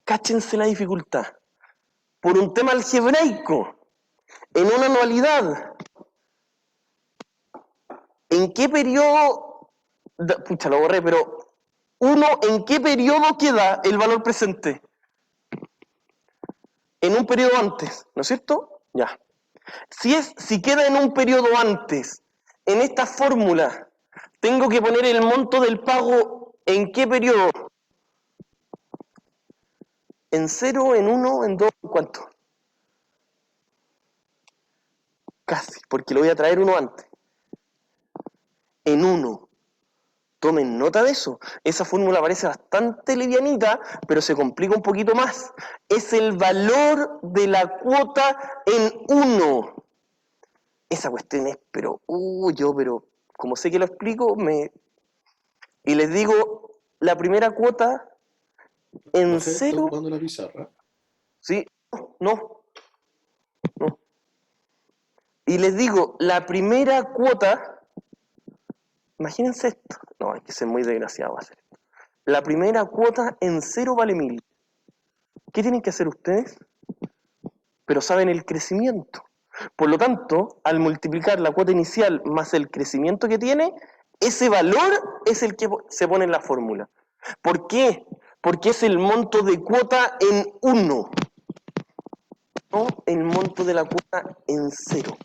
cáchense la dificultad. Por un tema algebraico, en una anualidad, ¿en qué periodo? Pucha, lo borré, pero ¿en qué periodo queda el valor presente? En un periodo antes, ¿no es cierto? Ya. Si queda en un periodo antes, en esta fórmula, tengo que poner el monto del pago ¿en qué periodo? ¿En 0, en 1, en 2, en cuánto? Casi, porque lo voy a traer uno antes. En 1. Tomen nota de eso. Esa fórmula parece bastante livianita, pero se complica un poquito más. Es el valor de la cuota en 1. Esa cuestión es, pero como sé que lo explico, y les digo, la primera cuota en
José, ¿estás
0.
ocupando la pizarra?
Sí, no. Y les digo, la primera cuota, imagínense esto, no, hay que ser muy desgraciado hacer esto. La primera cuota en 0 vale 1000. ¿Qué tienen que hacer ustedes? Pero saben el crecimiento. Por lo tanto, al multiplicar la cuota inicial más el crecimiento que tiene, ese valor es el que se pone en la fórmula. ¿Por qué? Porque es el monto de cuota en 1, no el monto de la cuota en 0.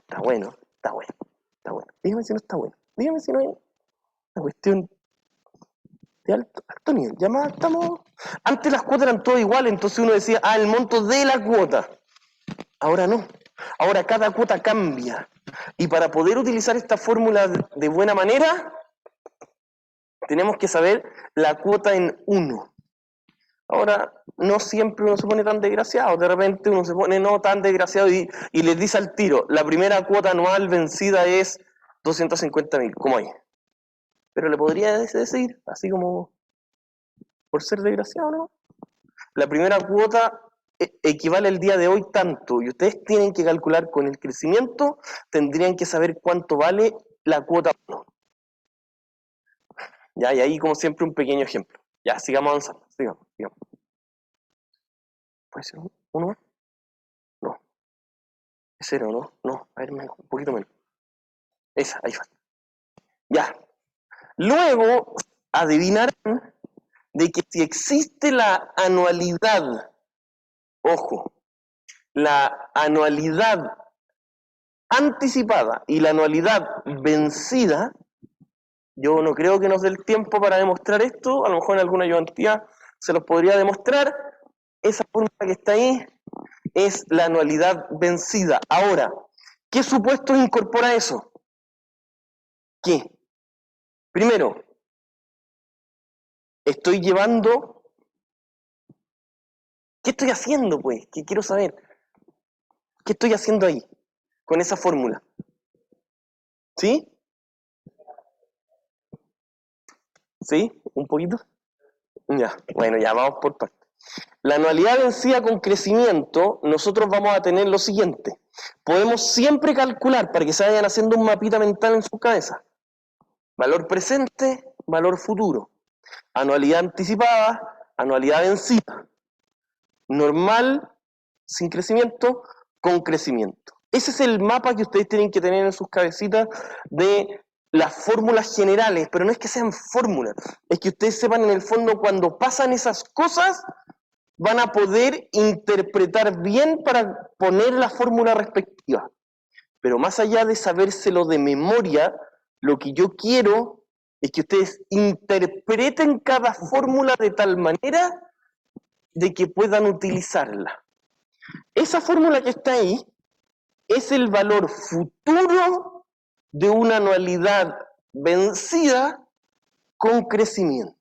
Está bueno. Dígame si no está bueno. Dígame si no es una cuestión de alto nivel. Antes las cuotas eran todas iguales, entonces uno decía, el monto de la cuota. Ahora no. Ahora cada cuota cambia. Y para poder utilizar esta fórmula de buena manera, tenemos que saber la cuota en 1. Ahora, no siempre uno se pone tan desgraciado, de repente uno se pone no tan desgraciado y les dice al tiro, la primera cuota anual vencida es 250.000, como hay. Pero le podría decir, así como por ser desgraciado, ¿no? La primera cuota equivale el día de hoy tanto, y ustedes tienen que calcular con el crecimiento, tendrían que saber cuánto vale la cuota 1. Ya, y ahí como siempre un pequeño ejemplo. Ya, sigamos avanzando, sigamos. ¿Puede ser 1 más? No. ¿Es 0, no? No, a ver, un poquito menos. Esa, ahí falta. Ya. Luego, adivinarán de que si existe la anualidad, ojo, la anualidad anticipada y la anualidad vencida, yo no creo que nos dé el tiempo para demostrar esto, a lo mejor en alguna ayudantía se los podría demostrar. Esa fórmula que está ahí es la anualidad vencida. Ahora, ¿Qué supuestos incorpora eso? ¿Qué? Primero, estoy llevando... ¿Qué estoy haciendo, pues? ¿Qué quiero saber? ¿Qué estoy haciendo ahí, con esa fórmula? ¿Sí? ¿Sí? ¿Un poquito? Ya, bueno, ya vamos por partes. La anualidad vencida con crecimiento, nosotros vamos a tener lo siguiente. Podemos siempre calcular, para que se vayan haciendo un mapita mental en su cabeza. Valor presente, valor futuro. Anualidad anticipada, anualidad vencida. Normal, sin crecimiento, con crecimiento. Ese es el mapa que ustedes tienen que tener en sus cabecitas de las fórmulas generales, pero no es que sean fórmulas, es que ustedes sepan en el fondo cuando pasan esas cosas, van a poder interpretar bien para poner la fórmula respectiva. Pero más allá de sabérselo de memoria, lo que yo quiero es que ustedes interpreten cada fórmula de tal manera de que puedan utilizarla. Esa fórmula que está ahí es el valor futuro de una anualidad vencida con crecimiento.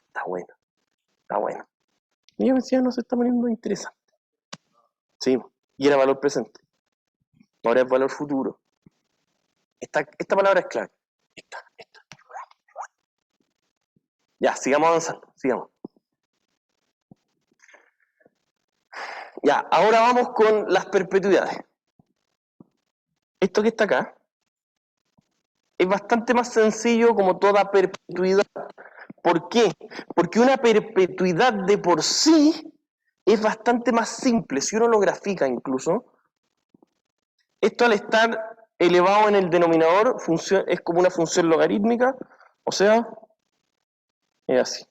Está bueno, está bueno. Mi vencida no se está poniendo interesante. Sí, y era valor presente. Ahora es valor futuro. Esta palabra es clave. Esta. Ya, sigamos avanzando, sigamos. Ya, ahora vamos con las perpetuidades. Esto que está acá es bastante más sencillo como toda perpetuidad. ¿Por qué? Porque una perpetuidad de por sí es bastante más simple. Si uno lo grafica incluso, esto al estar elevado en el denominador es como una función logarítmica, o sea, es así.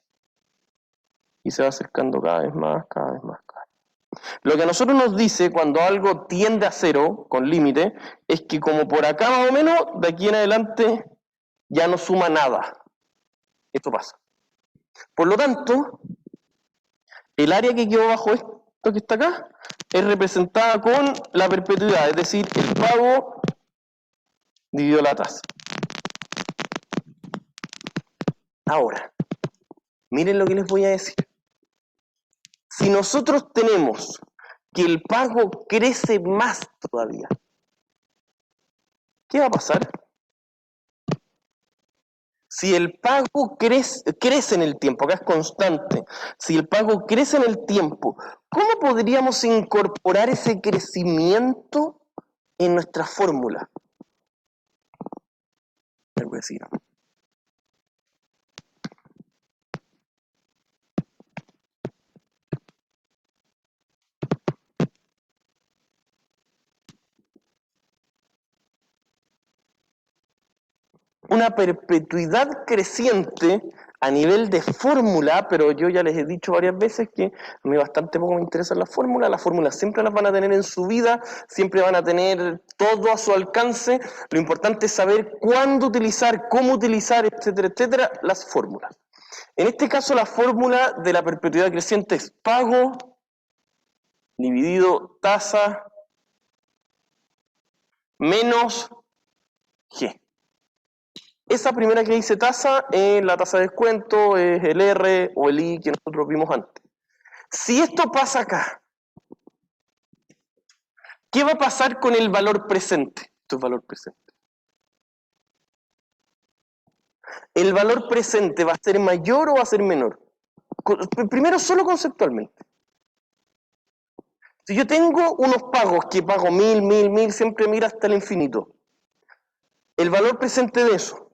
Y se va acercando cada vez más, cada vez más, cada vez más. Lo que a nosotros nos dice cuando algo tiende a cero, con límite, es que como por acá más o menos, de aquí en adelante ya no suma nada. Esto pasa. Por lo tanto, el área que quedó bajo esto que está acá es representada con la perpetuidad, es decir, el pago dividido la tasa. Ahora, miren lo que les voy a decir. Si nosotros tenemos que el pago crece más todavía, ¿qué va a pasar? Si el pago crece en el tiempo, acá es constante, si el pago crece en el tiempo, ¿cómo podríamos incorporar ese crecimiento en nuestra fórmula? Les voy a decir. Una perpetuidad creciente a nivel de fórmula, pero yo ya les he dicho varias veces que a mí bastante poco me interesan las fórmulas siempre las van a tener en su vida, siempre van a tener todo a su alcance, lo importante es saber cuándo utilizar, cómo utilizar, etcétera, etcétera, las fórmulas. En este caso la fórmula de la perpetuidad creciente es pago dividido tasa menos G. Esa primera que dice tasa es la tasa de descuento, es el R o el I que nosotros vimos antes. Si esto pasa acá, ¿qué va a pasar con el valor presente? Esto es valor presente. ¿El valor presente va a ser mayor o va a ser menor? Primero, solo conceptualmente. Si yo tengo unos pagos que pago 1000, siempre mira hasta el infinito. El valor presente de eso,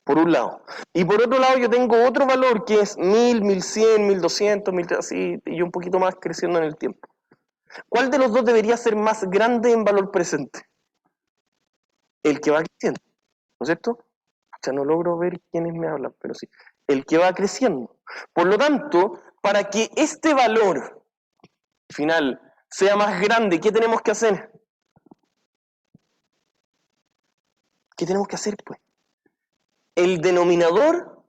por un lado. Y por otro lado yo tengo otro valor que es 1000, 1100, 1200, 1300, así, y un poquito más creciendo en el tiempo. ¿Cuál de los dos debería ser más grande en valor presente? El que va creciendo, ¿no es cierto? Ya no logro ver quiénes me hablan, pero sí. El que va creciendo. Por lo tanto, para que este valor final sea más grande, ¿qué tenemos que hacer? ¿Qué tenemos que hacer, pues? El denominador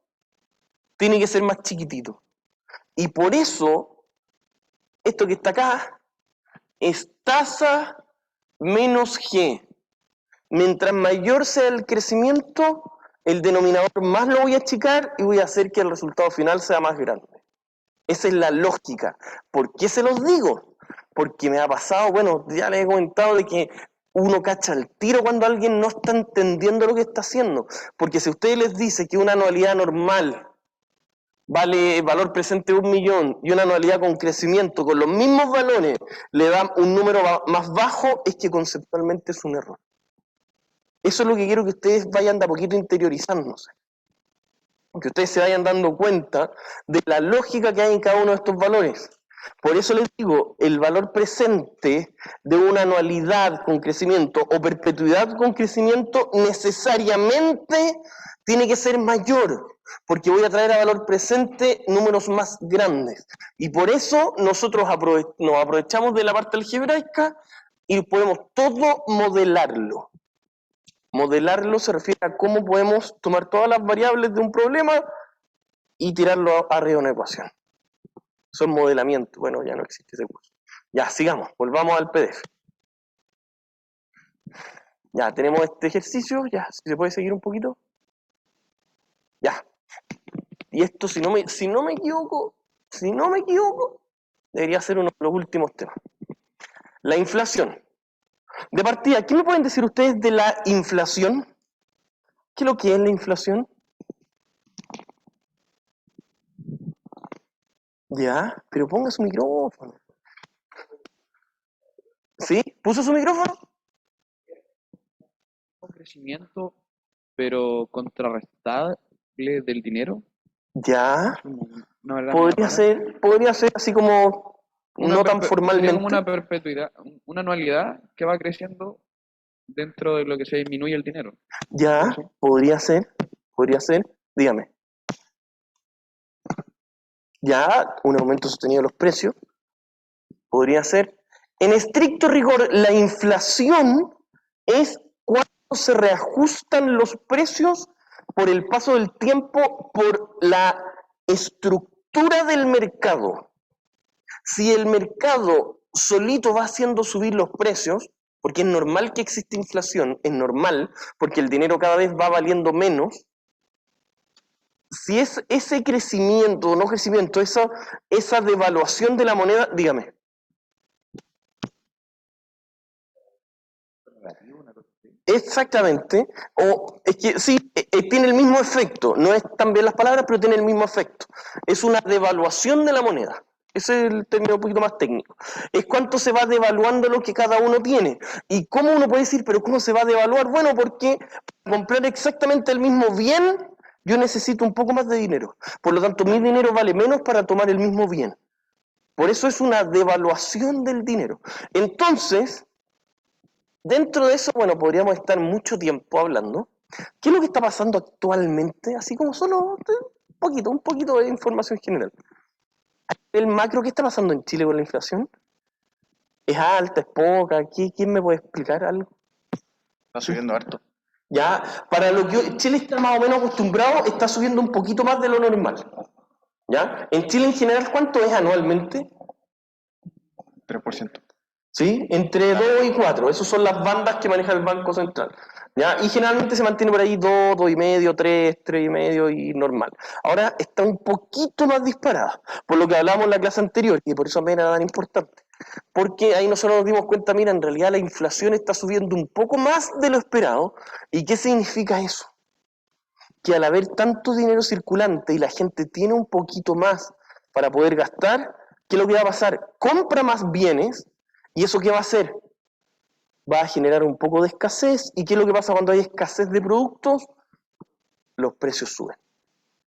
tiene que ser más chiquitito. Y por eso, esto que está acá es tasa menos G. Mientras mayor sea el crecimiento, el denominador más lo voy a achicar y voy a hacer que el resultado final sea más grande. Esa es la lógica. ¿Por qué se los digo? Porque me ha pasado, bueno, ya les he comentado de que uno cacha el tiro cuando alguien no está entendiendo lo que está haciendo. Porque si usted les dice que una anualidad normal vale valor presente 1 millón y una anualidad con crecimiento con los mismos valores le da un número más bajo, es que conceptualmente es un error. Eso es lo que quiero que ustedes vayan de a poquito interiorizándose. Que ustedes se vayan dando cuenta de la lógica que hay en cada uno de estos valores. Por eso les digo, el valor presente de una anualidad con crecimiento o perpetuidad con crecimiento necesariamente tiene que ser mayor, porque voy a traer a valor presente números más grandes. Y por eso nosotros nos aprovechamos de la parte algebraica y podemos todo modelarlo. Modelarlo se refiere a cómo podemos tomar todas las variables de un problema y tirarlo arriba de una ecuación. Eso es modelamiento. Bueno, ya no existe ese curso. Ya, sigamos. Volvamos al PDF. Ya, tenemos este ejercicio. Ya, si se puede seguir un poquito. Ya. Y esto, si no me equivoco, debería ser uno de los últimos temas. La inflación. De partida, ¿qué me pueden decir ustedes de la inflación? ¿Qué es lo que es la inflación? Ya, pero ponga su micrófono. ¿Sí? ¿Puso su micrófono?
Un crecimiento, pero contrarrestable del dinero.
Ya,
Una verdad
podría ser así como no tan
sería
formalmente.
como una perpetuidad, una anualidad que va creciendo dentro de lo que se disminuye el dinero.
Ya,
¿Eso?
podría ser, dígame. Ya, un aumento sostenido de los precios, podría ser. En estricto rigor, la inflación es cuando se reajustan los precios por el paso del tiempo, por la estructura del mercado. Si el mercado solito va haciendo subir los precios, porque es normal que exista inflación, es normal, porque el dinero cada vez va valiendo menos, si es ese crecimiento o no crecimiento, esa devaluación de la moneda, dígame. Exactamente, o es que sí, tiene el mismo efecto, no es tan bien las palabras, pero tiene el mismo efecto. Es una devaluación de la moneda. Ese es el término un poquito más técnico. Es cuánto se va devaluando lo que cada uno tiene. ¿Y cómo uno puede decir, pero cómo se va a devaluar? Bueno, porque para comprar exactamente el mismo bien, yo necesito un poco más de dinero. Por lo tanto, mi dinero vale menos para tomar el mismo bien. Por eso es una devaluación del dinero. Entonces, dentro de eso, bueno, podríamos estar mucho tiempo hablando. ¿Qué es lo que está pasando actualmente? Así como solo un poquito de información general. El macro, ¿qué está pasando en Chile con la inflación? ¿Es alta, es poca? ¿Quién me puede explicar algo?
Está subiendo harto.
Ya, para lo que Chile está más o menos acostumbrado, está subiendo un poquito más de lo normal. ¿Ya? En Chile en general, ¿cuánto es anualmente?
3%.
¿Sí? Entre 2 y 4. Esas son las bandas que maneja el Banco Central. ¿Ya? Y generalmente se mantiene por ahí 2, 2,5, 3, 3,5 y normal. Ahora está un poquito más disparada, por lo que hablábamos en la clase anterior, y por eso me era tan importante. Porque ahí nosotros nos dimos cuenta, mira, en realidad la inflación está subiendo un poco más de lo esperado. ¿Y qué significa eso? Que al haber tanto dinero circulante y la gente tiene un poquito más para poder gastar, ¿qué es lo que va a pasar? Compra más bienes, ¿y eso qué va a hacer? Va a generar un poco de escasez. ¿Y qué es lo que pasa cuando hay escasez de productos? Los precios suben.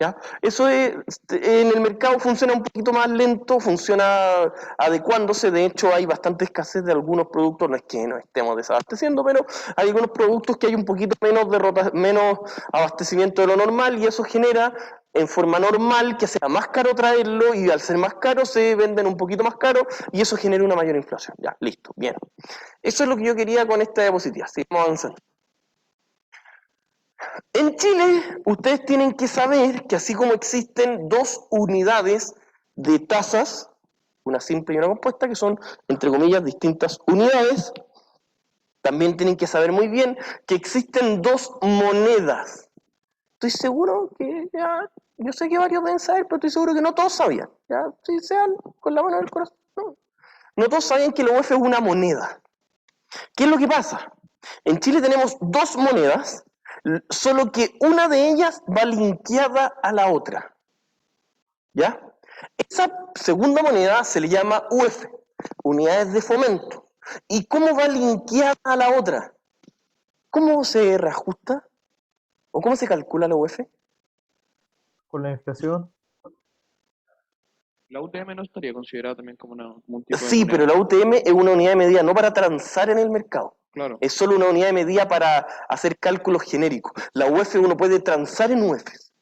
¿Ya? Eso en el mercado funciona un poquito más lento, funciona adecuándose. De hecho, hay bastante escasez de algunos productos. No es que nos estemos desabasteciendo, pero hay algunos productos que hay un poquito menos abastecimiento de lo normal, y eso genera en forma normal que sea más caro traerlo, y al ser más caro se venden un poquito más caro, y eso genera una mayor inflación. Ya, listo, bien. Eso es lo que yo quería con esta diapositiva. Sigamos avanzando. En Chile, ustedes tienen que saber que así como existen dos unidades de tasas, una simple y una compuesta, que son, entre comillas, distintas unidades, También tienen que saber muy bien que existen dos monedas. Estoy seguro que ya, yo sé que varios deben saber, pero estoy seguro que no todos sabían. Ya, si sean con la mano del corazón. No todos sabían que la UF es una moneda. ¿Qué es lo que pasa? En Chile tenemos dos monedas, solo que una de ellas va linkeada a la otra. ¿Ya? Esa segunda moneda se le llama UF, Unidades de Fomento. ¿Y cómo va linkeada a la otra? ¿Cómo se reajusta? ¿O cómo se calcula la UF?
Con la inflación.
La UTM no estaría considerada también como un tipo de
Sí,
moneda.
pero la UTM es una unidad de medida no para transar en el mercado.
Claro.
Es solo una unidad de medida para hacer cálculos genéricos. La UF uno puede transar en UFs.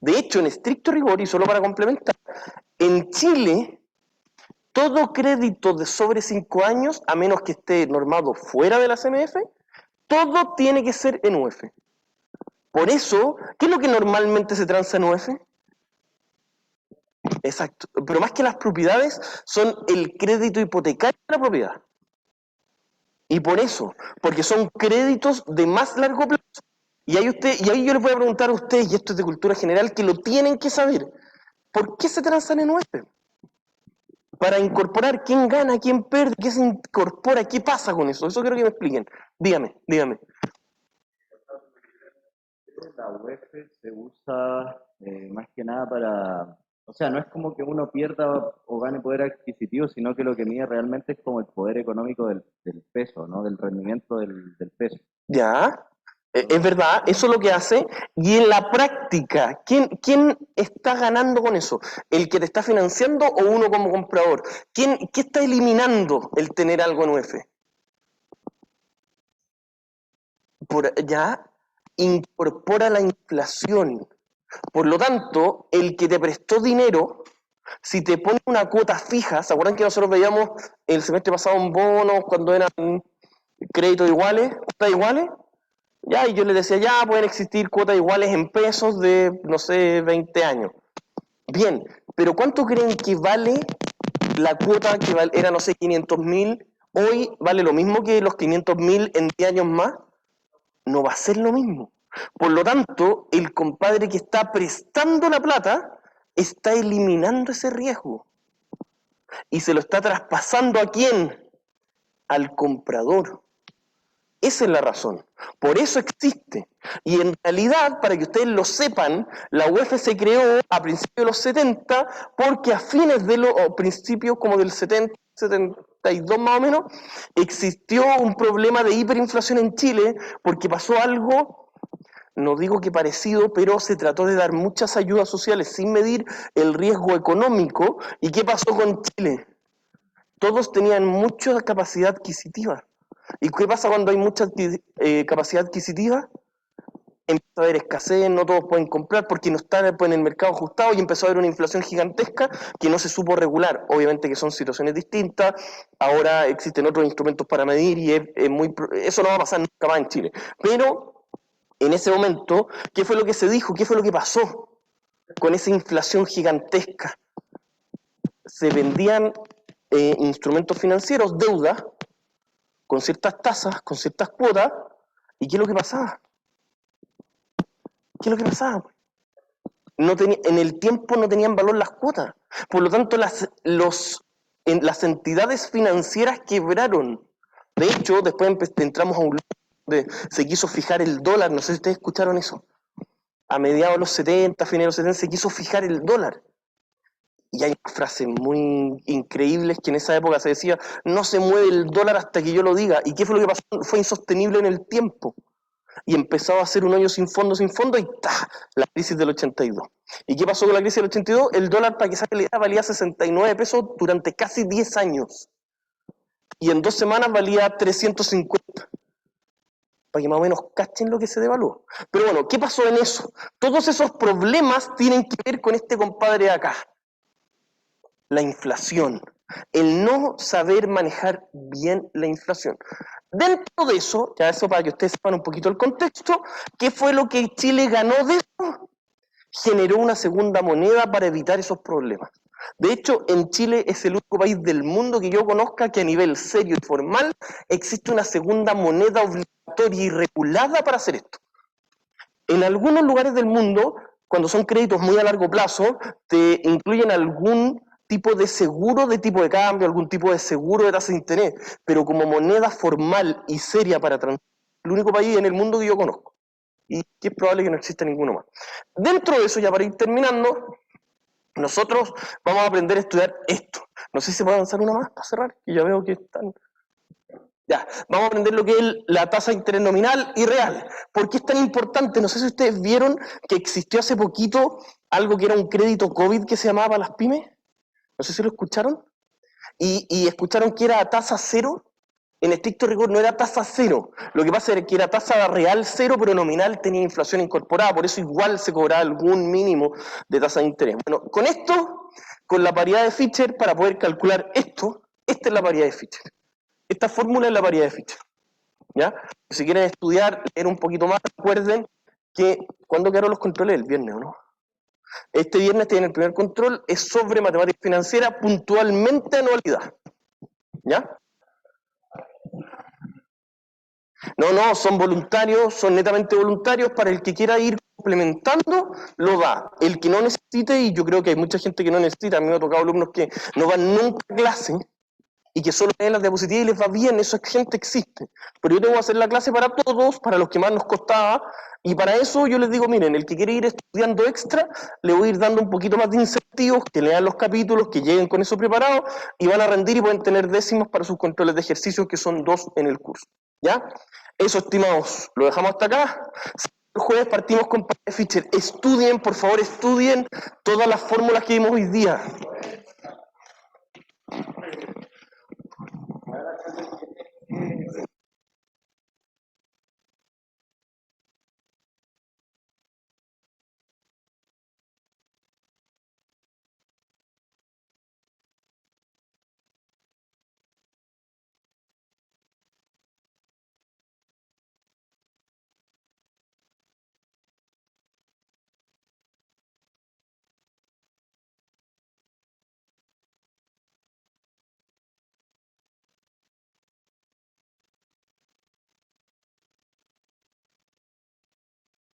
De hecho, en estricto rigor, y solo para complementar, en Chile, todo crédito de sobre 5 años, a menos que esté normado fuera de la CMF, todo tiene que ser en UF. Por eso, ¿qué es lo que normalmente se transa en UF? Exacto. Pero más que las propiedades, son el crédito hipotecario de la propiedad. Y por eso, porque son créditos de más largo plazo. Y ahí yo les voy a preguntar a ustedes, y esto es de cultura general, que lo tienen que saber. ¿Por qué se transan en UF? Para incorporar quién gana, quién pierde, qué se incorpora, qué pasa con eso. Eso quiero que me expliquen. Dígame.
La UF se usa más que nada para, o sea, no es como que uno pierda o gane poder adquisitivo, sino que lo que mide realmente es como el poder económico del peso, ¿no? Del rendimiento del peso.
Ya, es verdad, eso es lo que hace. Y en la práctica, ¿quién está ganando con eso? ¿El que te está financiando o uno como comprador? ¿Qué está eliminando el tener algo en UF? Ya incorpora la inflación. Por lo tanto, el que te prestó dinero, si te pone una cuota fija, ¿se acuerdan que nosotros veíamos el semestre pasado un bono cuando eran créditos iguales, cuotas iguales? Ya, y yo les decía, ya pueden existir cuotas iguales en pesos de, no sé, 20 años. Bien, pero ¿cuánto creen que vale la cuota que era, no sé, 500.000? Hoy vale lo mismo que los 500.000 en 10 años más. No va a ser lo mismo. Por lo tanto, el compadre que está prestando la plata está eliminando ese riesgo. Y se lo está traspasando ¿a quién? Al comprador. Esa es la razón. Por eso existe. Y en realidad, para que ustedes lo sepan, la UF se creó a principios de los 70 porque a fines de los principios como del 70, 72 más o menos, existió un problema de hiperinflación en Chile porque pasó algo, no digo que parecido, pero se trató de dar muchas ayudas sociales sin medir el riesgo económico. ¿Y qué pasó con Chile? Todos tenían mucha capacidad adquisitiva. ¿Y qué pasa cuando hay mucha capacidad adquisitiva? Empieza a haber escasez, no todos pueden comprar porque no está en el mercado ajustado y empezó a haber una inflación gigantesca que no se supo regular. Obviamente que son situaciones distintas, ahora existen otros instrumentos para medir y eso no va a pasar nunca más en Chile. Pero en ese momento, ¿qué fue lo que se dijo? ¿Qué fue lo que pasó con esa inflación gigantesca? Se vendían instrumentos financieros, deuda, con ciertas tasas, con ciertas cuotas, ¿y qué es lo que pasaba? En el tiempo no tenían valor las cuotas. Por lo tanto, las entidades financieras quebraron. De hecho, después entramos a un lugar donde se quiso fijar el dólar, no sé si ustedes escucharon eso. A mediados de los 70, finales de los 70, se quiso fijar el dólar. Y hay frases muy increíbles que en esa época se decía, no se mueve el dólar hasta que yo lo diga. ¿Y qué fue lo que pasó? Fue insostenible en el tiempo. Y empezó a hacer un hoyo sin fondo, y ¡ta! La crisis del 82. ¿Y qué pasó con la crisis del 82? El dólar, para que se haga valía 69 pesos durante casi 10 años. Y en 2 semanas valía 350. Para que más o menos cachen lo que se devaluó. Pero bueno, ¿qué pasó en eso? Todos esos problemas tienen que ver con este compadre de acá. La inflación, el no saber manejar bien la inflación. Dentro de eso, ya eso para que ustedes sepan un poquito el contexto, ¿qué fue lo que Chile ganó de eso? Generó una segunda moneda para evitar esos problemas. De hecho, en Chile es el único país del mundo que yo conozca que a nivel serio y formal existe una segunda moneda obligatoria y regulada para hacer esto. En algunos lugares del mundo, cuando son créditos muy a largo plazo, te incluyen algún tipo de seguro de tipo de cambio, algún tipo de seguro de tasa de interés, pero como moneda formal y seria para transferir, el único país en el mundo que yo conozco. Y que es probable que no exista ninguno más. Dentro de eso, ya para ir terminando, nosotros vamos a aprender a estudiar esto. No sé si se puede avanzar una más para cerrar, que ya veo que están... Ya, vamos a aprender lo que es la tasa de interés nominal y real. ¿Por qué es tan importante? No sé si ustedes vieron que existió hace poquito algo que era un crédito COVID que se llamaba para las pymes. No sé si lo escucharon. Y escucharon que era a tasa cero. En estricto rigor no era tasa cero. Lo que pasa es que era tasa real cero, pero nominal tenía inflación incorporada. Por eso igual se cobraba algún mínimo de tasa de interés. Bueno, con esto, con la paridad de Fischer, para poder calcular esto, esta es la paridad de Fischer. Esta fórmula es la paridad de Fischer. ¿Ya? Si quieren estudiar, leer un poquito más, recuerden que... ¿Cuándo quedaron los controles? El viernes, ¿o no? Este viernes tienen el primer control, es sobre matemática financiera, puntualmente anualidad. ¿Ya? No, son voluntarios, son netamente voluntarios. Para el que quiera ir complementando, lo da. El que no necesite, y yo creo que hay mucha gente que no necesita, a mí me ha tocado alumnos que no van nunca a clase y que solo leen las diapositivas y les va bien, esa gente existe. Pero yo tengo que hacer la clase para todos, para los que más nos costaba, y para eso yo les digo, miren, el que quiere ir estudiando extra, le voy a ir dando un poquito más de incentivos, que lean los capítulos, que lleguen con eso preparado, y van a rendir y pueden tener décimos para sus controles de ejercicio, que son 2 en el curso. ¿Ya? Eso, estimados, lo dejamos hasta acá. El jueves partimos con Fischer. Estudien, por favor, estudien todas las fórmulas que vimos hoy día.